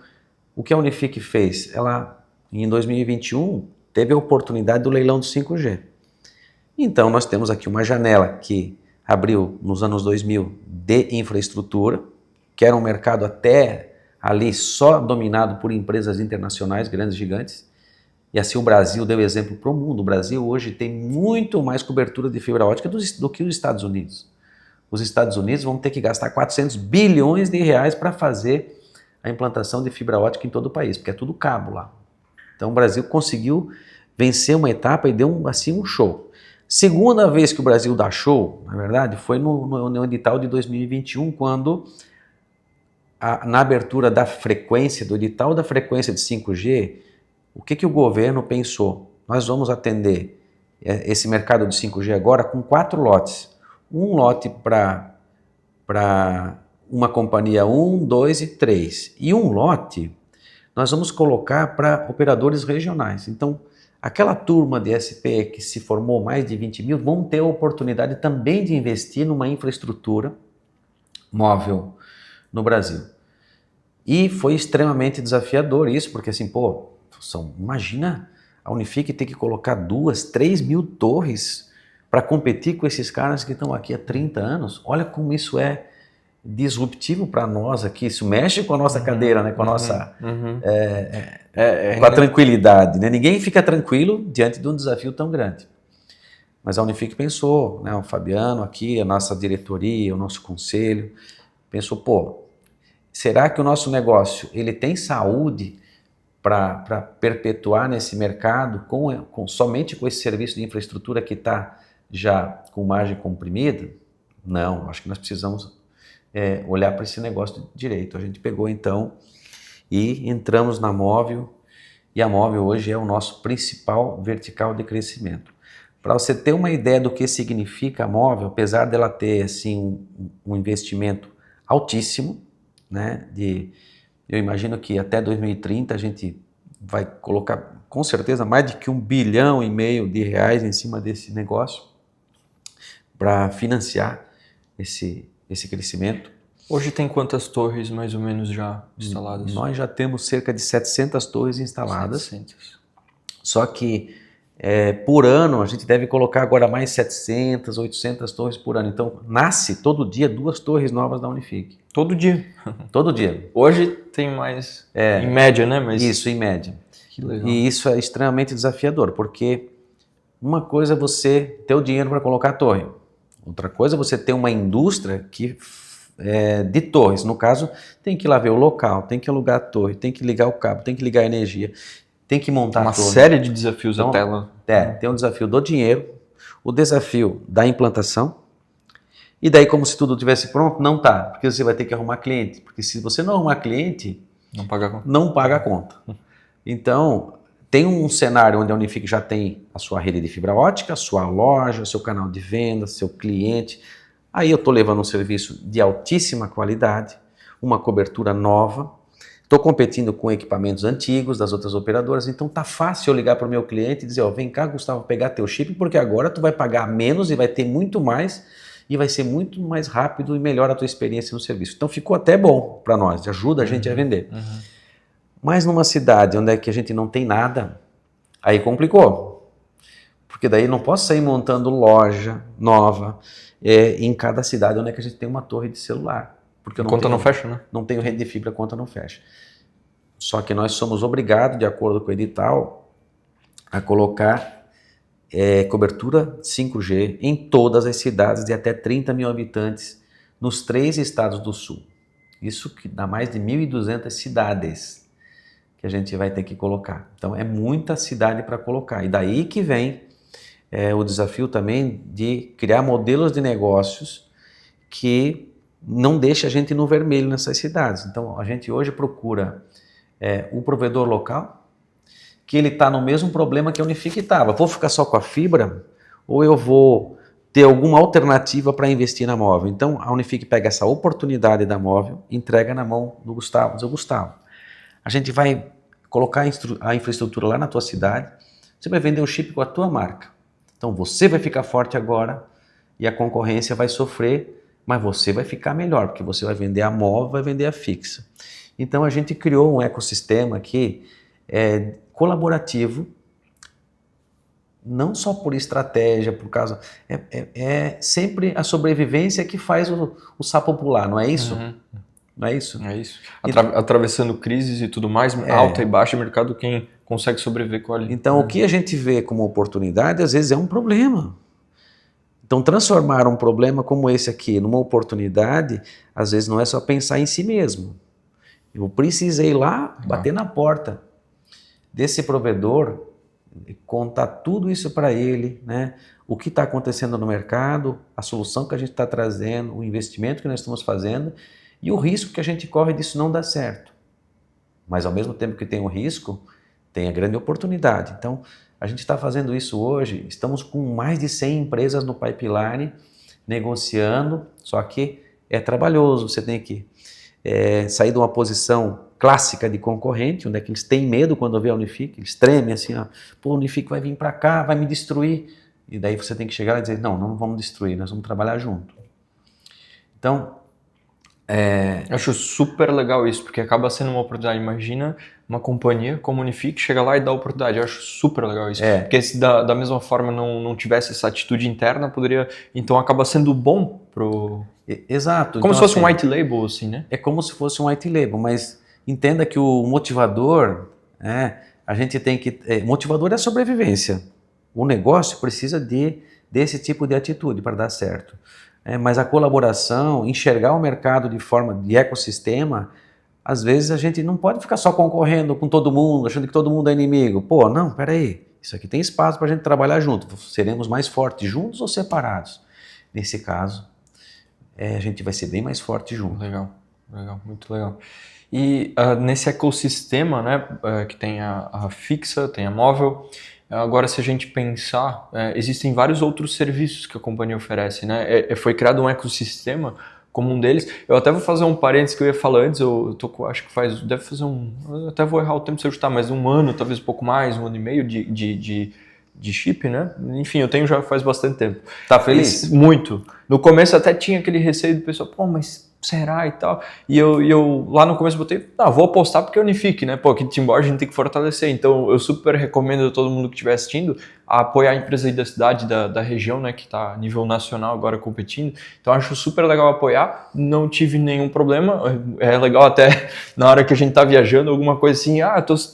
o que a Unifique fez? Ela, em 2021, teve a oportunidade do leilão do 5G. Então, nós temos aqui uma janela que abriu nos anos 2000 de infraestrutura, que era um mercado até ali só dominado por empresas internacionais, grandes gigantes, e assim o Brasil deu exemplo para o mundo. O Brasil hoje tem muito mais cobertura de fibra ótica do que os Estados Unidos. Os Estados Unidos vão ter que gastar 400 bilhões de reais para fazer a implantação de fibra ótica em todo o país, porque é tudo cabo lá. Então o Brasil conseguiu vencer uma etapa e deu assim um show. Segunda vez que o Brasil dá show, na verdade, foi no edital de 2021, quando na abertura da frequência, do edital da frequência de 5G, o que o governo pensou? Nós vamos atender esse mercado de 5G agora com 4 lotes. Um lote para uma companhia 1, 2 e 3. E um lote nós vamos colocar para operadores regionais. Então, aquela turma de SP que se formou mais de 20 mil vão ter a oportunidade também de investir numa infraestrutura móvel no Brasil. E foi extremamente desafiador isso, porque assim, imagina a Unifique ter que colocar 2, 3 mil torres para competir com esses caras que estão aqui há 30 anos. Olha como isso é disruptivo para nós aqui, isso mexe com a nossa cadeira, né? Com a nossa com a tranquilidade, né? Ninguém fica tranquilo diante de um desafio tão grande. Mas a Unifique pensou, né? O Fabiano aqui, a nossa diretoria, o nosso conselho, pensou, será que o nosso negócio ele tem saúde para perpetuar nesse mercado somente com esse serviço de infraestrutura que está já com margem comprimida? Não, acho que nós precisamos olhar para esse negócio direito. A gente pegou então e entramos na Móvel, e a Móvel hoje é o nosso principal vertical de crescimento. Para você ter uma ideia do que significa a móvel, apesar dela ter assim, um investimento altíssimo, né? Eu imagino que até 2030 a gente vai colocar com certeza mais de que R$1,5 bilhão em cima desse negócio para financiar esse crescimento. Hoje tem quantas torres mais ou menos já instaladas? Nós já temos cerca de 700 torres instaladas. 700. Só que por ano a gente deve colocar agora mais 700, 800 torres por ano. Então nasce todo dia 2 torres novas da Unifique. Todo dia? Todo dia. Hoje tem mais, em média, né? Mas... Isso, em média. Que legal. E isso é extremamente desafiador, porque uma coisa é você ter o dinheiro para colocar a torre. Outra coisa é você ter uma indústria de torres. No caso, tem que ir lá ver o local, tem que alugar a torre, tem que ligar o cabo, tem que ligar a energia, tem que montar a torre. Uma série de desafios então, até lá. Tem o desafio do dinheiro, o desafio da implantação, e daí como se tudo tivesse pronto, não tá, porque você vai ter que arrumar cliente, porque se você não arrumar cliente, não paga a conta. Não paga a conta. Então, tem um cenário onde a Unifique já tem a sua rede de fibra ótica, a sua loja, seu canal de venda, seu cliente. Aí eu estou levando um serviço de altíssima qualidade, uma cobertura nova, estou competindo com equipamentos antigos das outras operadoras, então tá fácil eu ligar para o meu cliente e dizer, vem cá, Gustavo, pegar teu chip, porque agora tu vai pagar menos e vai ter muito mais, e vai ser muito mais rápido e melhor a tua experiência no serviço. Então ficou até bom para nós, ajuda a gente a vender. Mas numa cidade onde é que a gente não tem nada, aí complicou. Porque daí não posso sair montando loja nova em cada cidade onde é que a gente tem uma torre de celular. Porque a conta não fecha, né? Não tenho rede de fibra, a conta não fecha. Só que nós somos obrigados, de acordo com o edital, a colocar cobertura 5G em todas as cidades de até 30 mil habitantes nos 3 estados do sul. Isso que dá mais de 1.200 cidades que a gente vai ter que colocar. Então é muita cidade para colocar. E daí que vem o desafio também de criar modelos de negócios que não deixem a gente no vermelho nessas cidades. Então a gente hoje procura o provedor local, que ele está no mesmo problema que a Unifique estava. Vou ficar só com a fibra ou eu vou ter alguma alternativa para investir na móvel? Então a Unifique pega essa oportunidade da móvel e entrega na mão do Gustavo. Diz, Gustavo, a gente vai colocar a infraestrutura lá na tua cidade, você vai vender um chip com a tua marca. Então você vai ficar forte agora e a concorrência vai sofrer, mas você vai ficar melhor, porque você vai vender a móvel, vai vender a fixa. Então a gente criou um ecossistema aqui colaborativo, não só por estratégia, por causa... sempre a sobrevivência que faz o sapo pular, não é isso? Não é isso? É isso. Atravessando crises e tudo mais, alta e baixa, mercado, quem consegue sobreviver com ali. Então, o que a gente vê como oportunidade, às vezes é um problema. Então, transformar um problema como esse aqui numa oportunidade, às vezes não é só pensar em si mesmo. Eu precisei ir lá, bater na porta desse provedor, contar tudo isso para ele, né? O que está acontecendo no mercado, a solução que a gente está trazendo, o investimento que nós estamos fazendo, e o risco que a gente corre disso não dar certo. Mas ao mesmo tempo que tem o risco, tem a grande oportunidade. Então, a gente está fazendo isso hoje, estamos com mais de 100 empresas no pipeline, negociando, só que é trabalhoso, você tem que sair de uma posição clássica de concorrente, onde é que eles têm medo quando vê a Unifique, eles tremem assim, pô, a Unifique vai vir para cá, vai me destruir. E daí você tem que chegar e dizer, não vamos destruir, nós vamos trabalhar junto. Então, eu acho super legal isso, porque acaba sendo uma oportunidade. Imagina uma companhia como a Unifique chega lá e dá a oportunidade. Eu acho super legal isso. Porque se da mesma forma não tivesse essa atitude interna, poderia... Então acaba sendo bom pro... Exato. Como então, se fosse um white label, assim, né? É como se fosse um white label, mas entenda que o motivador, a gente tem que... motivador é a sobrevivência. O negócio precisa desse tipo de atitude para dar certo. Mas a colaboração, enxergar o mercado de forma de ecossistema, às vezes a gente não pode ficar só concorrendo com todo mundo, achando que todo mundo é inimigo. Pô, não, peraí, isso aqui tem espaço para a gente trabalhar junto. Seremos mais fortes juntos ou separados? Nesse caso, a gente vai ser bem mais forte junto. Legal, muito legal. E nesse ecossistema, né, que tem a fixa, tem a móvel, Agora, se a gente pensar, existem vários outros serviços que a companhia oferece, né? Foi criado um ecossistema como um deles. Eu até vou fazer um parênteses que eu ia falar antes, eu tô com, acho que deve fazer eu até vou errar o tempo se eu chutar, mas um ano, talvez um pouco mais, um ano e meio de chip, né? Enfim, eu tenho já faz bastante tempo. Tá feliz? Muito. No começo até tinha aquele receio do pessoal, pô, mas será e tal? E eu lá no começo botei, vou apostar porque é Unifique, né? Pô, aqui de Timbó a gente tem que fortalecer. Então eu super recomendo a todo mundo que estiver assistindo a apoiar a empresa aí da cidade, da região, né? Que tá a nível nacional agora competindo. Então acho super legal apoiar. Não tive nenhum problema. É legal até na hora que a gente tá viajando, alguma coisa assim,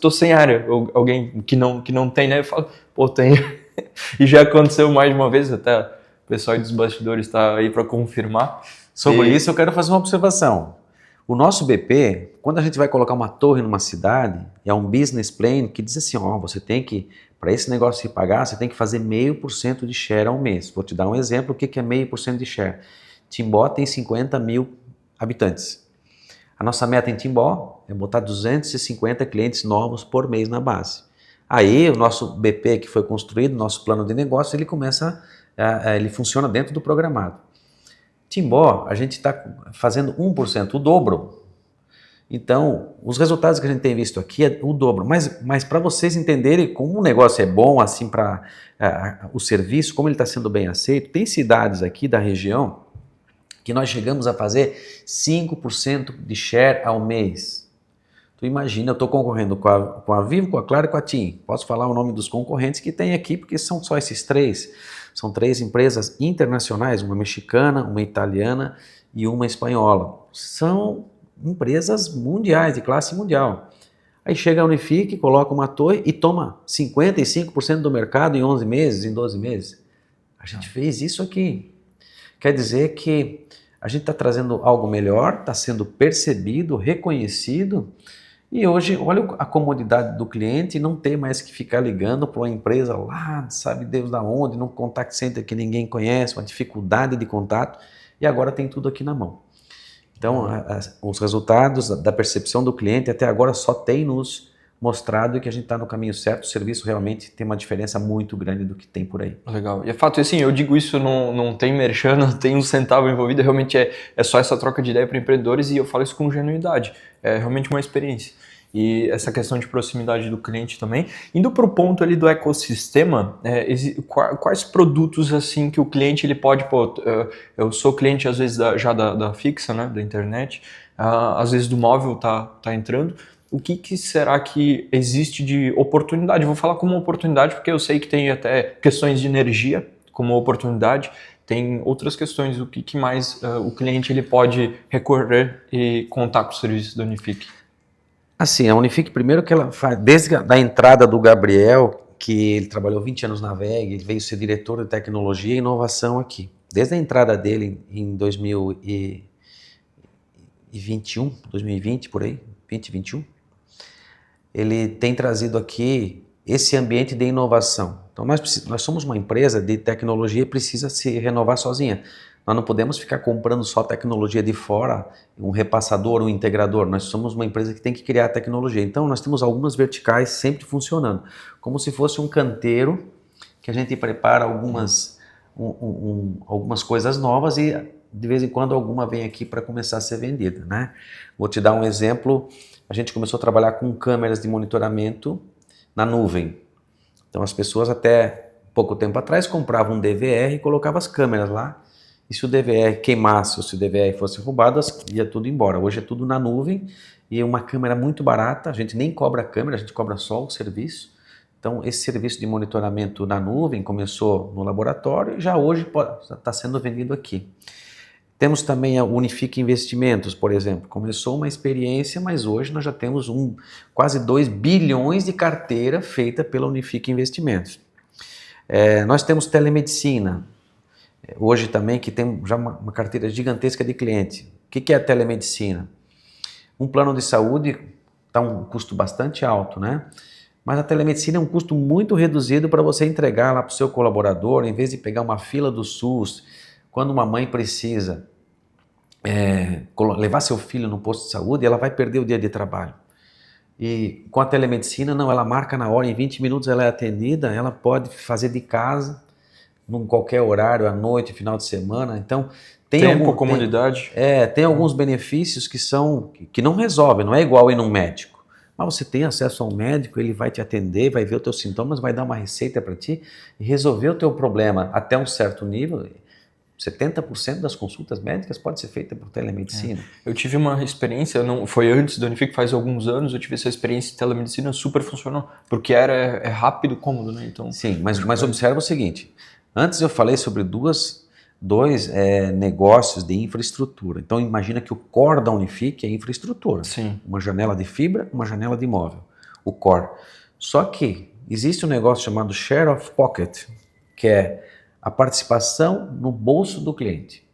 tô sem área. Alguém que não tem, né? Eu falo, pô, tem. E já aconteceu mais de uma vez, até o pessoal aí dos bastidores está aí para confirmar. Sobre isso eu quero fazer uma observação. O nosso BP, quando a gente vai colocar uma torre numa cidade, é um business plan que diz assim, você tem que, para esse negócio se pagar, você tem que fazer 0,5% de share ao mês. Vou te dar um exemplo, o que é 0,5% de share? Timbó tem 50 mil habitantes. A nossa meta em Timbó é botar 250 clientes novos por mês na base. Aí o nosso BP que foi construído, nosso plano de negócio, ele começa, ele funciona dentro do programado. Timbó, a gente está fazendo 1%, o dobro. Então, os resultados que a gente tem visto aqui é o dobro. Mas para vocês entenderem como o negócio é bom, assim, para o serviço, como ele está sendo bem aceito, tem cidades aqui da região que nós chegamos a fazer 5% de share ao mês. Tu imagina, eu estou concorrendo com a Vivo, com a Claro e com a TIM. Posso falar o nome dos concorrentes que tem aqui, porque são só esses três. São 3 empresas internacionais, uma mexicana, uma italiana e uma espanhola. São empresas mundiais, de classe mundial. Aí chega a Unifique, coloca uma torre e toma 55% do mercado em 11 meses, em 12 meses. A gente fez isso aqui. Quer dizer que a gente está trazendo algo melhor, está sendo percebido, reconhecido. E hoje, olha a comodidade do cliente, não ter mais que ficar ligando para uma empresa lá, sabe Deus da onde, num contact center que ninguém conhece, uma dificuldade de contato, e agora tem tudo aqui na mão. Então, os resultados da percepção do cliente até agora só tem nos mostrado que a gente está no caminho certo, o serviço realmente tem uma diferença muito grande do que tem por aí. Legal. E é fato, assim, eu digo isso, não tem merchan, não tem um centavo envolvido, realmente é só essa troca de ideia para empreendedores e eu falo isso com genuidade. É realmente uma experiência. E essa questão de proximidade do cliente também. Indo para o ponto ali do ecossistema, quais produtos assim que o cliente ele pode... eu sou cliente às vezes já da fixa, né, da internet, às vezes do móvel tá entrando. O que será que existe de oportunidade? Vou falar como oportunidade porque eu sei que tem até questões de energia como oportunidade, tem outras questões, o que mais o cliente ele pode recorrer e contar com o serviço da Unifique? Assim, a Unifique, primeiro que ela faz, desde a entrada do Gabriel, que ele trabalhou 20 anos na VEG, ele veio ser diretor de tecnologia e inovação aqui. Desde a entrada dele em 2021, 2020, por aí, 2021, ele tem trazido aqui esse ambiente de inovação. Então nós somos uma empresa de tecnologia e precisa se renovar sozinha. Nós não podemos ficar comprando só tecnologia de fora, um repassador, um integrador. Nós somos uma empresa que tem que criar tecnologia. Então nós temos algumas verticais sempre funcionando, como se fosse um canteiro que a gente prepara algumas coisas novas e de vez em quando alguma vem aqui para começar a ser vendida, né? Vou te dar um exemplo. A gente começou a trabalhar com câmeras de monitoramento na nuvem. Então as pessoas até pouco tempo atrás compravam um DVR e colocavam as câmeras lá. E se o DVR queimasse ou se o DVR fosse roubado, ia tudo embora. Hoje é tudo na nuvem e uma câmera muito barata. A gente nem cobra a câmera, a gente cobra só o serviço. Então esse serviço de monitoramento na nuvem começou no laboratório e já hoje está sendo vendido aqui. Temos também a Unifique Investimentos, por exemplo. Começou uma experiência, mas hoje nós já temos quase 2 bilhões de carteira feita pela Unifique Investimentos. Nós temos telemedicina, hoje também, que tem já uma carteira gigantesca de cliente. O que é a telemedicina? Um plano de saúde está um custo bastante alto, né? Mas a telemedicina é um custo muito reduzido para você entregar lá para o seu colaborador, em vez de pegar uma fila do SUS. Quando uma mãe precisa levar seu filho no posto de saúde, ela vai perder o dia de trabalho. E com a telemedicina, não, ela marca na hora, em 20 minutos ela é atendida, ela pode fazer de casa, num qualquer horário, à noite, final de semana. Então, comodidade. tem alguns benefícios que não resolvem, não é igual ir num médico. Mas você tem acesso a um médico, ele vai te atender, vai ver os teus sintomas, vai dar uma receita para ti e resolver o teu problema até um certo nível. 70% das consultas médicas pode ser feita por telemedicina. Eu tive uma experiência, não foi antes do Unifique, faz alguns anos, eu tive essa experiência de telemedicina, super funcionou, porque é rápido, cômodo, né? Então, sim, mas observa o seguinte, antes eu falei sobre dois negócios de infraestrutura. Então imagina que o core da Unifique é infraestrutura. Sim. Uma janela de fibra, uma janela de móvel. O core. Só que existe um negócio chamado Share of Pocket, que é a participação no bolso do cliente.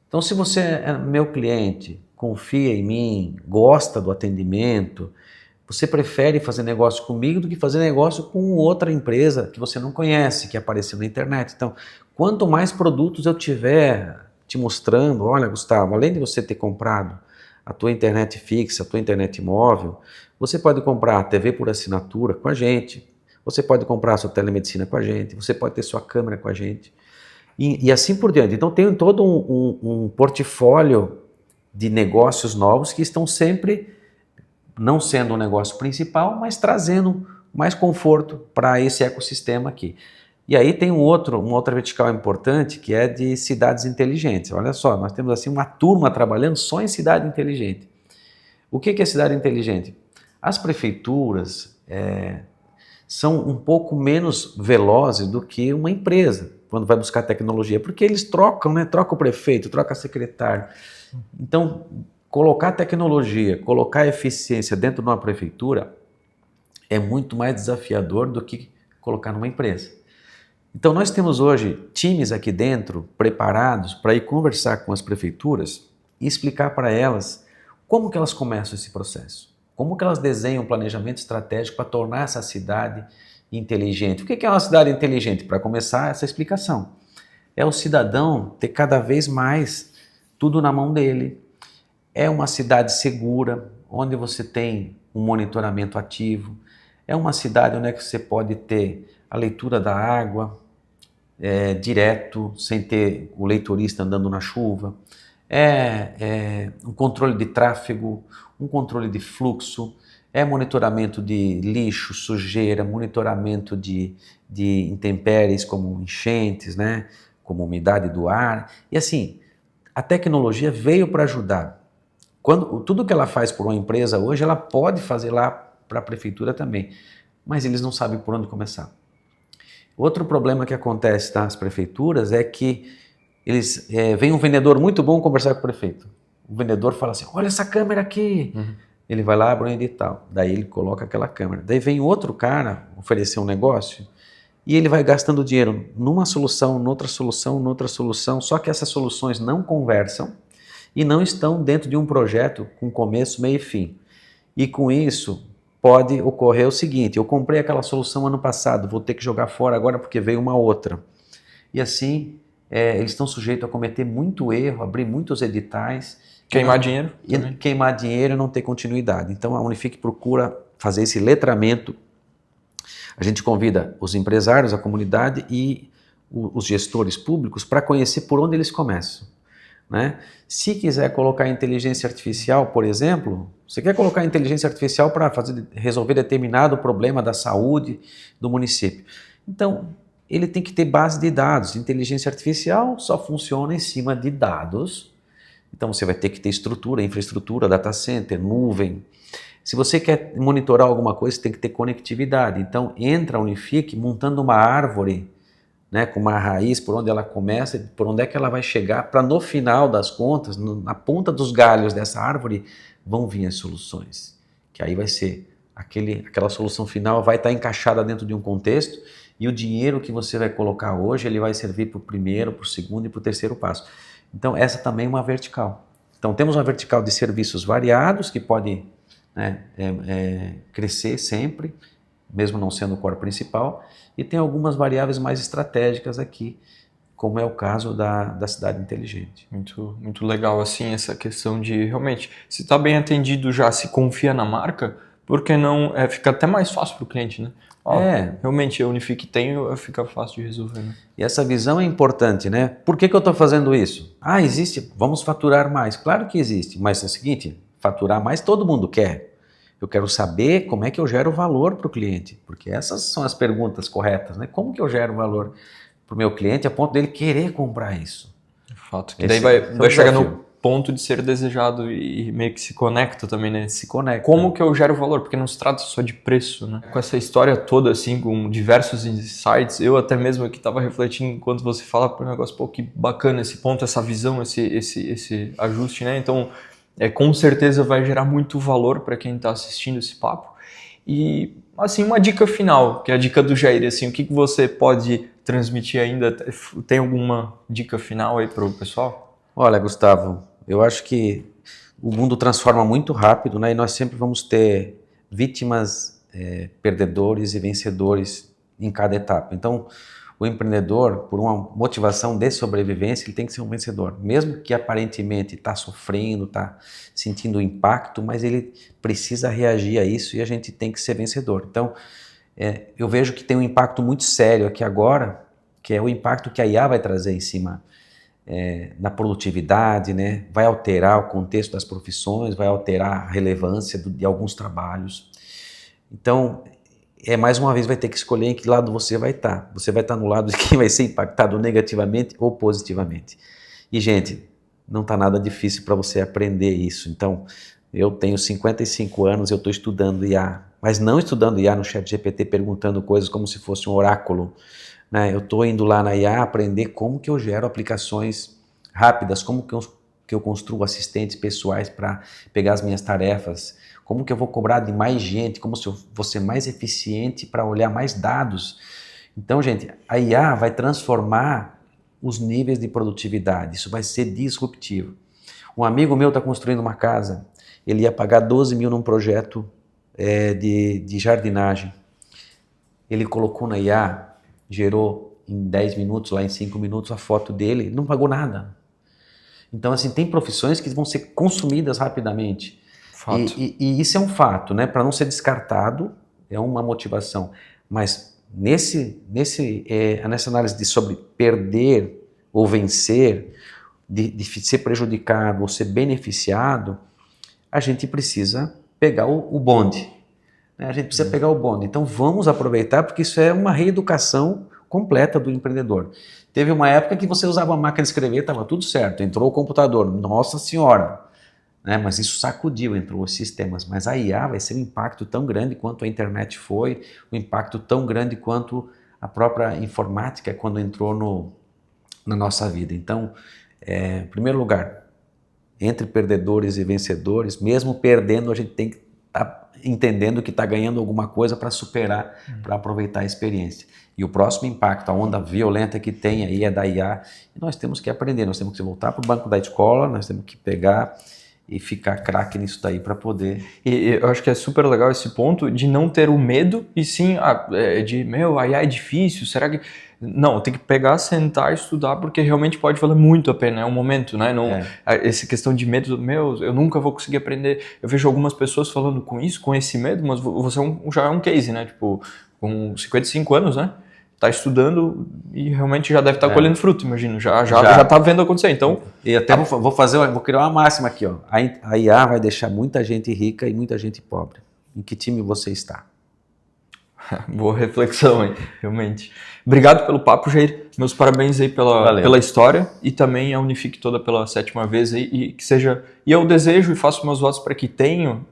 Então se você é meu cliente, confia em mim, gosta do atendimento, você prefere fazer negócio comigo do que fazer negócio com outra empresa que você não conhece, que apareceu na internet. Então, quanto mais produtos eu tiver te mostrando, olha, Gustavo, além de você ter comprado a tua internet fixa, a tua internet móvel, você pode comprar a TV por assinatura com a gente, você pode comprar a sua telemedicina com a gente, você pode ter sua câmera com a gente, e assim por diante. Então, tem todo um portfólio de negócios novos que estão sempre não sendo um negócio principal, mas trazendo mais conforto para esse ecossistema aqui. E aí tem uma outra vertical importante, que é de cidades inteligentes. Olha só, nós temos assim uma turma trabalhando só em cidade inteligente. O que é cidade inteligente? As prefeituras são um pouco menos velozes do que uma empresa quando vai buscar tecnologia, porque eles trocam, né? Troca o prefeito, troca a secretária. Então, colocar tecnologia, colocar eficiência dentro de uma prefeitura é muito mais desafiador do que colocar numa empresa. Então nós temos hoje times aqui dentro preparados para ir conversar com as prefeituras e explicar para elas como que elas começam esse processo, como que elas desenham um planejamento estratégico para tornar essa cidade inteligente. O que é uma cidade inteligente? Para começar essa explicação, é o cidadão ter cada vez mais tudo na mão dele. É uma cidade segura, onde você tem um monitoramento ativo. É uma cidade onde você pode ter a leitura da água direto, sem ter o leitorista andando na chuva. Um controle de tráfego, um controle de fluxo, monitoramento de lixo, sujeira, monitoramento de intempéries como enchentes, né? Como umidade do ar. E assim, a tecnologia veio para ajudar. Tudo que ela faz por uma empresa hoje, ela pode fazer lá para a prefeitura também, mas eles não sabem por onde começar. Outro problema que acontece nas prefeituras é que vem um vendedor muito bom conversar com o prefeito. O vendedor fala assim, olha essa câmera aqui. Uhum. Ele vai lá, abre um edital, daí ele coloca aquela câmera. Daí vem outro cara oferecer um negócio e ele vai gastando dinheiro numa solução, noutra solução, só que essas soluções não conversam e não estão dentro de um projeto com começo, meio e fim. E com isso pode ocorrer o seguinte, eu comprei aquela solução ano passado, vou ter que jogar fora agora porque veio uma outra. E assim, eles estão sujeitos a cometer muito erro, abrir muitos editais. Queimar dinheiro. Queimar dinheiro e não ter continuidade. Então a Unifique procura fazer esse letramento. A gente convida os empresários, a comunidade e os gestores públicos para conhecer por onde eles começam. Né? Se quiser colocar inteligência artificial, por exemplo, você quer colocar inteligência artificial para resolver determinado problema da saúde do município. Então, ele tem que ter base de dados. Inteligência artificial só funciona em cima de dados. Então, você vai ter que ter estrutura, infraestrutura, data center, nuvem. Se você quer monitorar alguma coisa, você tem que ter conectividade. Então, entra a Unifique montando uma árvore, né, com uma raiz, por onde ela começa, por onde é que ela vai chegar, para no final das contas, na ponta dos galhos dessa árvore, vão vir as soluções. Que aí vai ser, aquela solução final vai estar encaixada dentro de um contexto e o dinheiro que você vai colocar hoje, ele vai servir para o primeiro, para o segundo e para o terceiro passo. Então essa também é uma vertical. Então temos uma vertical de serviços variados, que pode crescer sempre, mesmo não sendo o core principal, e tem algumas variáveis mais estratégicas aqui, como é o caso da cidade inteligente. Muito legal, assim, essa questão de realmente, se está bem atendido já, se confia na marca, por que não fica até mais fácil para o cliente, né? Realmente, a Unifique tem, fica fácil de resolver, né? E essa visão é importante, né? Por que eu estou fazendo isso? Existe, vamos faturar mais. Claro que existe, mas é o seguinte, faturar mais todo mundo quer. Eu quero saber como é que eu gero valor para o cliente, porque essas são as perguntas corretas, né? Como que eu gero valor para o meu cliente a ponto dele querer comprar isso? De fato, que daí vai chegar no ponto de ser desejado e meio que se conecta também, né? Se conecta. Como que eu gero valor? Porque não se trata só de preço, né? Com essa história toda, assim, com diversos insights, eu até mesmo aqui estava refletindo enquanto você fala, um negócio, pô, que bacana esse ponto, essa visão, esse ajuste, né? Então, com certeza vai gerar muito valor para quem está assistindo esse papo. E, assim, uma dica final, que é a dica do Jair, assim, o que você pode transmitir ainda? Tem alguma dica final aí para o pessoal? Olha, Gustavo, eu acho que o mundo transforma muito rápido, né? E nós sempre vamos ter vítimas, perdedores e vencedores em cada etapa. Então, o empreendedor, por uma motivação de sobrevivência, ele tem que ser um vencedor. Mesmo que aparentemente está sofrendo, está sentindo o impacto, mas ele precisa reagir a isso e a gente tem que ser vencedor. Então, eu vejo que tem um impacto muito sério aqui agora, que é o impacto que a IA vai trazer em cima na produtividade, né? Vai alterar o contexto das profissões, vai alterar a relevância de alguns trabalhos. Então, mais uma vez vai ter que escolher em que lado você vai estar. Você vai estar no lado de quem vai ser impactado negativamente ou positivamente. E, gente, não está nada difícil para você aprender isso. Então, eu tenho 55 anos, eu estou estudando IA, mas não estudando IA no ChatGPT, perguntando coisas como se fosse um oráculo. Eu estou indo lá na IA aprender como que eu gero aplicações rápidas, como que eu construo assistentes pessoais para pegar as minhas tarefas, como que eu vou cobrar de mais gente, como se eu vou ser mais eficiente para olhar mais dados. Então, gente, a IA vai transformar os níveis de produtividade, isso vai ser disruptivo. Um amigo meu está construindo uma casa, ele ia pagar 12 mil num projeto de jardinagem. Ele colocou na IA, gerou em 10 minutos, lá em 5 minutos, a foto dele, ele não pagou nada. Então, assim, tem profissões que vão ser consumidas rapidamente. Fato. E isso é um fato, né? Para não ser descartado, é uma motivação. Mas nessa análise sobre perder ou vencer, de ser prejudicado ou ser beneficiado, a gente precisa pegar o bonde. A gente precisa pegar o bonde. Então vamos aproveitar, porque isso é uma reeducação completa do empreendedor. Teve uma época que você usava a máquina de escrever, estava tudo certo, entrou o computador, nossa senhora, né? Mas isso sacudiu, entrou os sistemas. Mas a IA vai ser um impacto tão grande quanto a internet foi, um impacto tão grande quanto a própria informática quando entrou na nossa vida. Então, em primeiro lugar, entre perdedores e vencedores, mesmo perdendo, a gente tem que estar entendendo que está ganhando alguma coisa para superar, para aproveitar a experiência. E o próximo impacto, a onda violenta que tem aí é da IA, e nós temos que aprender, nós temos que voltar para o banco da escola, nós temos que pegar e ficar craque nisso daí para poder... E eu acho que é super legal esse ponto de não ter o medo, e sim a IA é difícil, será que... Não, tem que pegar, sentar e estudar, porque realmente pode valer muito a pena, é um momento, né? Essa questão de medo, eu nunca vou conseguir aprender. Eu vejo algumas pessoas falando com esse medo, mas você já é um case, né? Tipo, com 55 anos, né? Tá estudando e realmente já deve estar colhendo fruto, imagino. Já tá vendo acontecer, então... E até vou criar uma máxima aqui, ó. A IA vai deixar muita gente rica e muita gente pobre. Em que time você está? Boa reflexão, hein? Realmente. Obrigado pelo papo, Jair. Meus parabéns aí pela história e também a Unifique toda pela 7ª vez aí, e que seja... E eu desejo e faço meus votos para que tenha,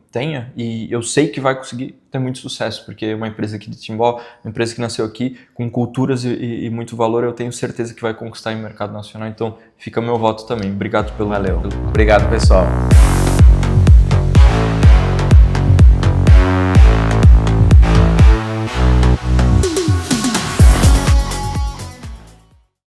e eu sei que vai conseguir ter muito sucesso, porque é uma empresa aqui de Timbó, uma empresa que nasceu aqui com culturas e muito valor, eu tenho certeza que vai conquistar em mercado nacional, então fica meu voto também. Obrigado pelo... Valeu. Obrigado, pessoal.